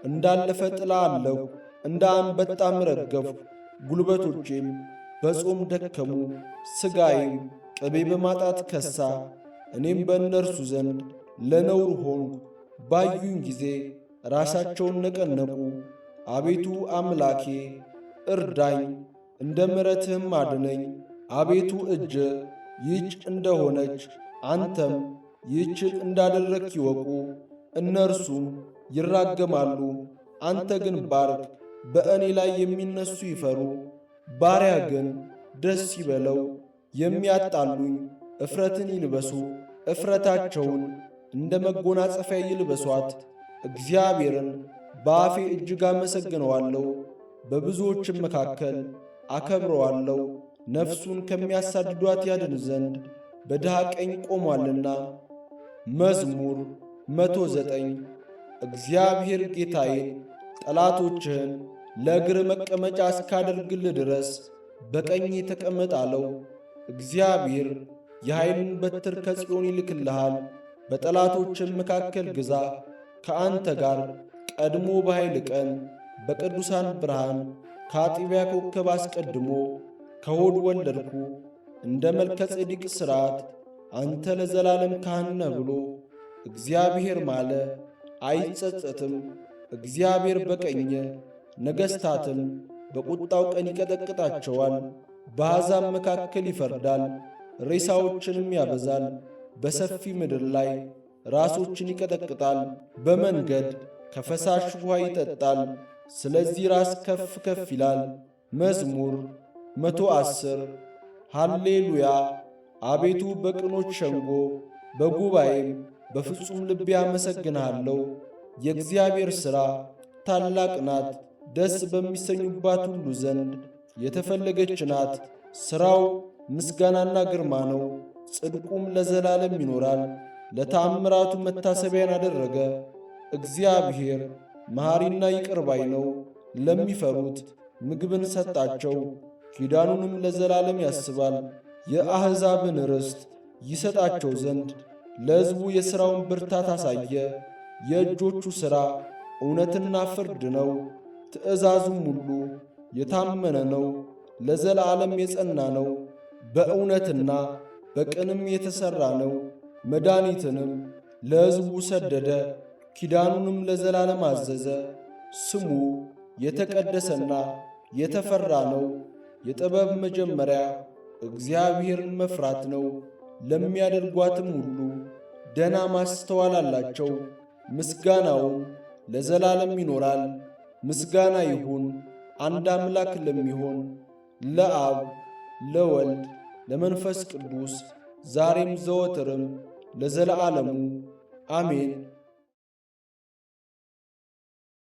እንዳለፈ ጥላ አለሁ። እንደ አንበጣም ረገፍሁ፣ ጉልበቶቼም በጾም ደከሙ። ሥጋዬም ቅቤ በማጣት ከሳ። እኔም በእነርሱ ዘንድ ለነውር ሆንሁ። ባዩኝ ጊዜ ራሳቸውን ነቀነቁ። አቤቱ አምላኬ እርዳኝ፣ እንደ ምሕረትህም አድነኝ። አቤቱ እጅ ይህች እንደሆነች አንተም ይህችን እንዳደረግህ ይወቁ። እነርሱም ይራገማሉ፣ አንተ ግን ባርክ። በእኔ ላይ የሚነሱ ይፈሩ፣ ባሪያ ግን ደስ ይበለው። የሚያጣሉኝ እፍረትን ይልበሱ፣ እፍረታቸውን እንደ መጎናጸፊያ ይልበሷት። እግዚአብሔርን በአፌ እጅግ አመሰግነዋለሁ፣ በብዙዎችም መካከል አከብረዋለሁ። ነፍሱን ከሚያሳድዷት ያድን ዘንድ በድሃ ቀኝ ቆሟልና። መዝሙር 109 እግዚአብሔር ጌታዬን ጠላቶችህን ለእግር መቀመጫ እስካደርግልህ ድረስ በቀኜ ተቀመጥ አለው። እግዚአብሔር የኃይልን በትር ከጽዮን ይልክልሃል። በጠላቶችም መካከል ግዛ። ከአንተ ጋር ቀድሞ በኃይል ቀን በቅዱሳን ብርሃን ከአጥቢያ ኮከብ አስቀድሞ ከሆድ ወለድኩ። እንደ መልከ ጼዴቅ ሥርዓት አንተ ለዘላለም ካህን ነህ ብሎ እግዚአብሔር ማለ፣ አይጸጸትም። እግዚአብሔር በቀኘ፣ ነገሥታትን በቁጣው ቀን ይቀጠቅጣቸዋል። በአሕዛብ መካከል ይፈርዳል፣ ሬሳዎችንም ያበዛል። በሰፊ ምድር ላይ ራሶችን ይቀጠቅጣል። በመንገድ ከፈሳሽ ውኃ ይጠጣል። ስለዚህ ራስ ከፍ ከፍ ይላል። መዝሙር 110 ሃሌሉያ። አቤቱ በቅኖች ሸንጎ በጉባኤም በፍጹም ልቤ አመሰግንሃለሁ። የእግዚአብሔር ሥራ ታላቅ ናት፣ ደስ በሚሰኙባት ሁሉ ዘንድ የተፈለገች ናት። ሥራው ምስጋናና ግርማ ነው፣ ጽድቁም ለዘላለም ይኖራል። ለተአምራቱ መታሰቢያን አደረገ። እግዚአብሔር መሐሪና ይቅር ባይ ነው። ለሚፈሩት ምግብን ሰጣቸው፣ ኪዳኑንም ለዘላለም ያስባል። የአሕዛብን ርስት ይሰጣቸው ዘንድ ለሕዝቡ የሥራውን ብርታት አሳየ። የእጆቹ ሥራ እውነትና ፍርድ ነው፣ ትእዛዙም ሁሉ የታመነ ነው፣ ለዘላለም የጸና ነው። በእውነትና በቅንም የተሠራ ነው። መድኃኒትንም ለሕዝቡ ሰደደ፣ ኪዳኑንም ለዘላለም አዘዘ። ስሙ የተቀደሰና የተፈራ ነው። የጥበብ መጀመሪያ እግዚአብሔርን መፍራት ነው። ለሚያደርጓትም ሁሉ ደና ማስተዋል አላቸው። ምስጋናውም ለዘላለም ይኖራል። ምስጋና ይሁን አንድ አምላክ ለሚሆን ለአብ ለወልድ ለመንፈስ ቅዱስ ዛሬም ዘወትርም ለዘለዓለሙ አሜን።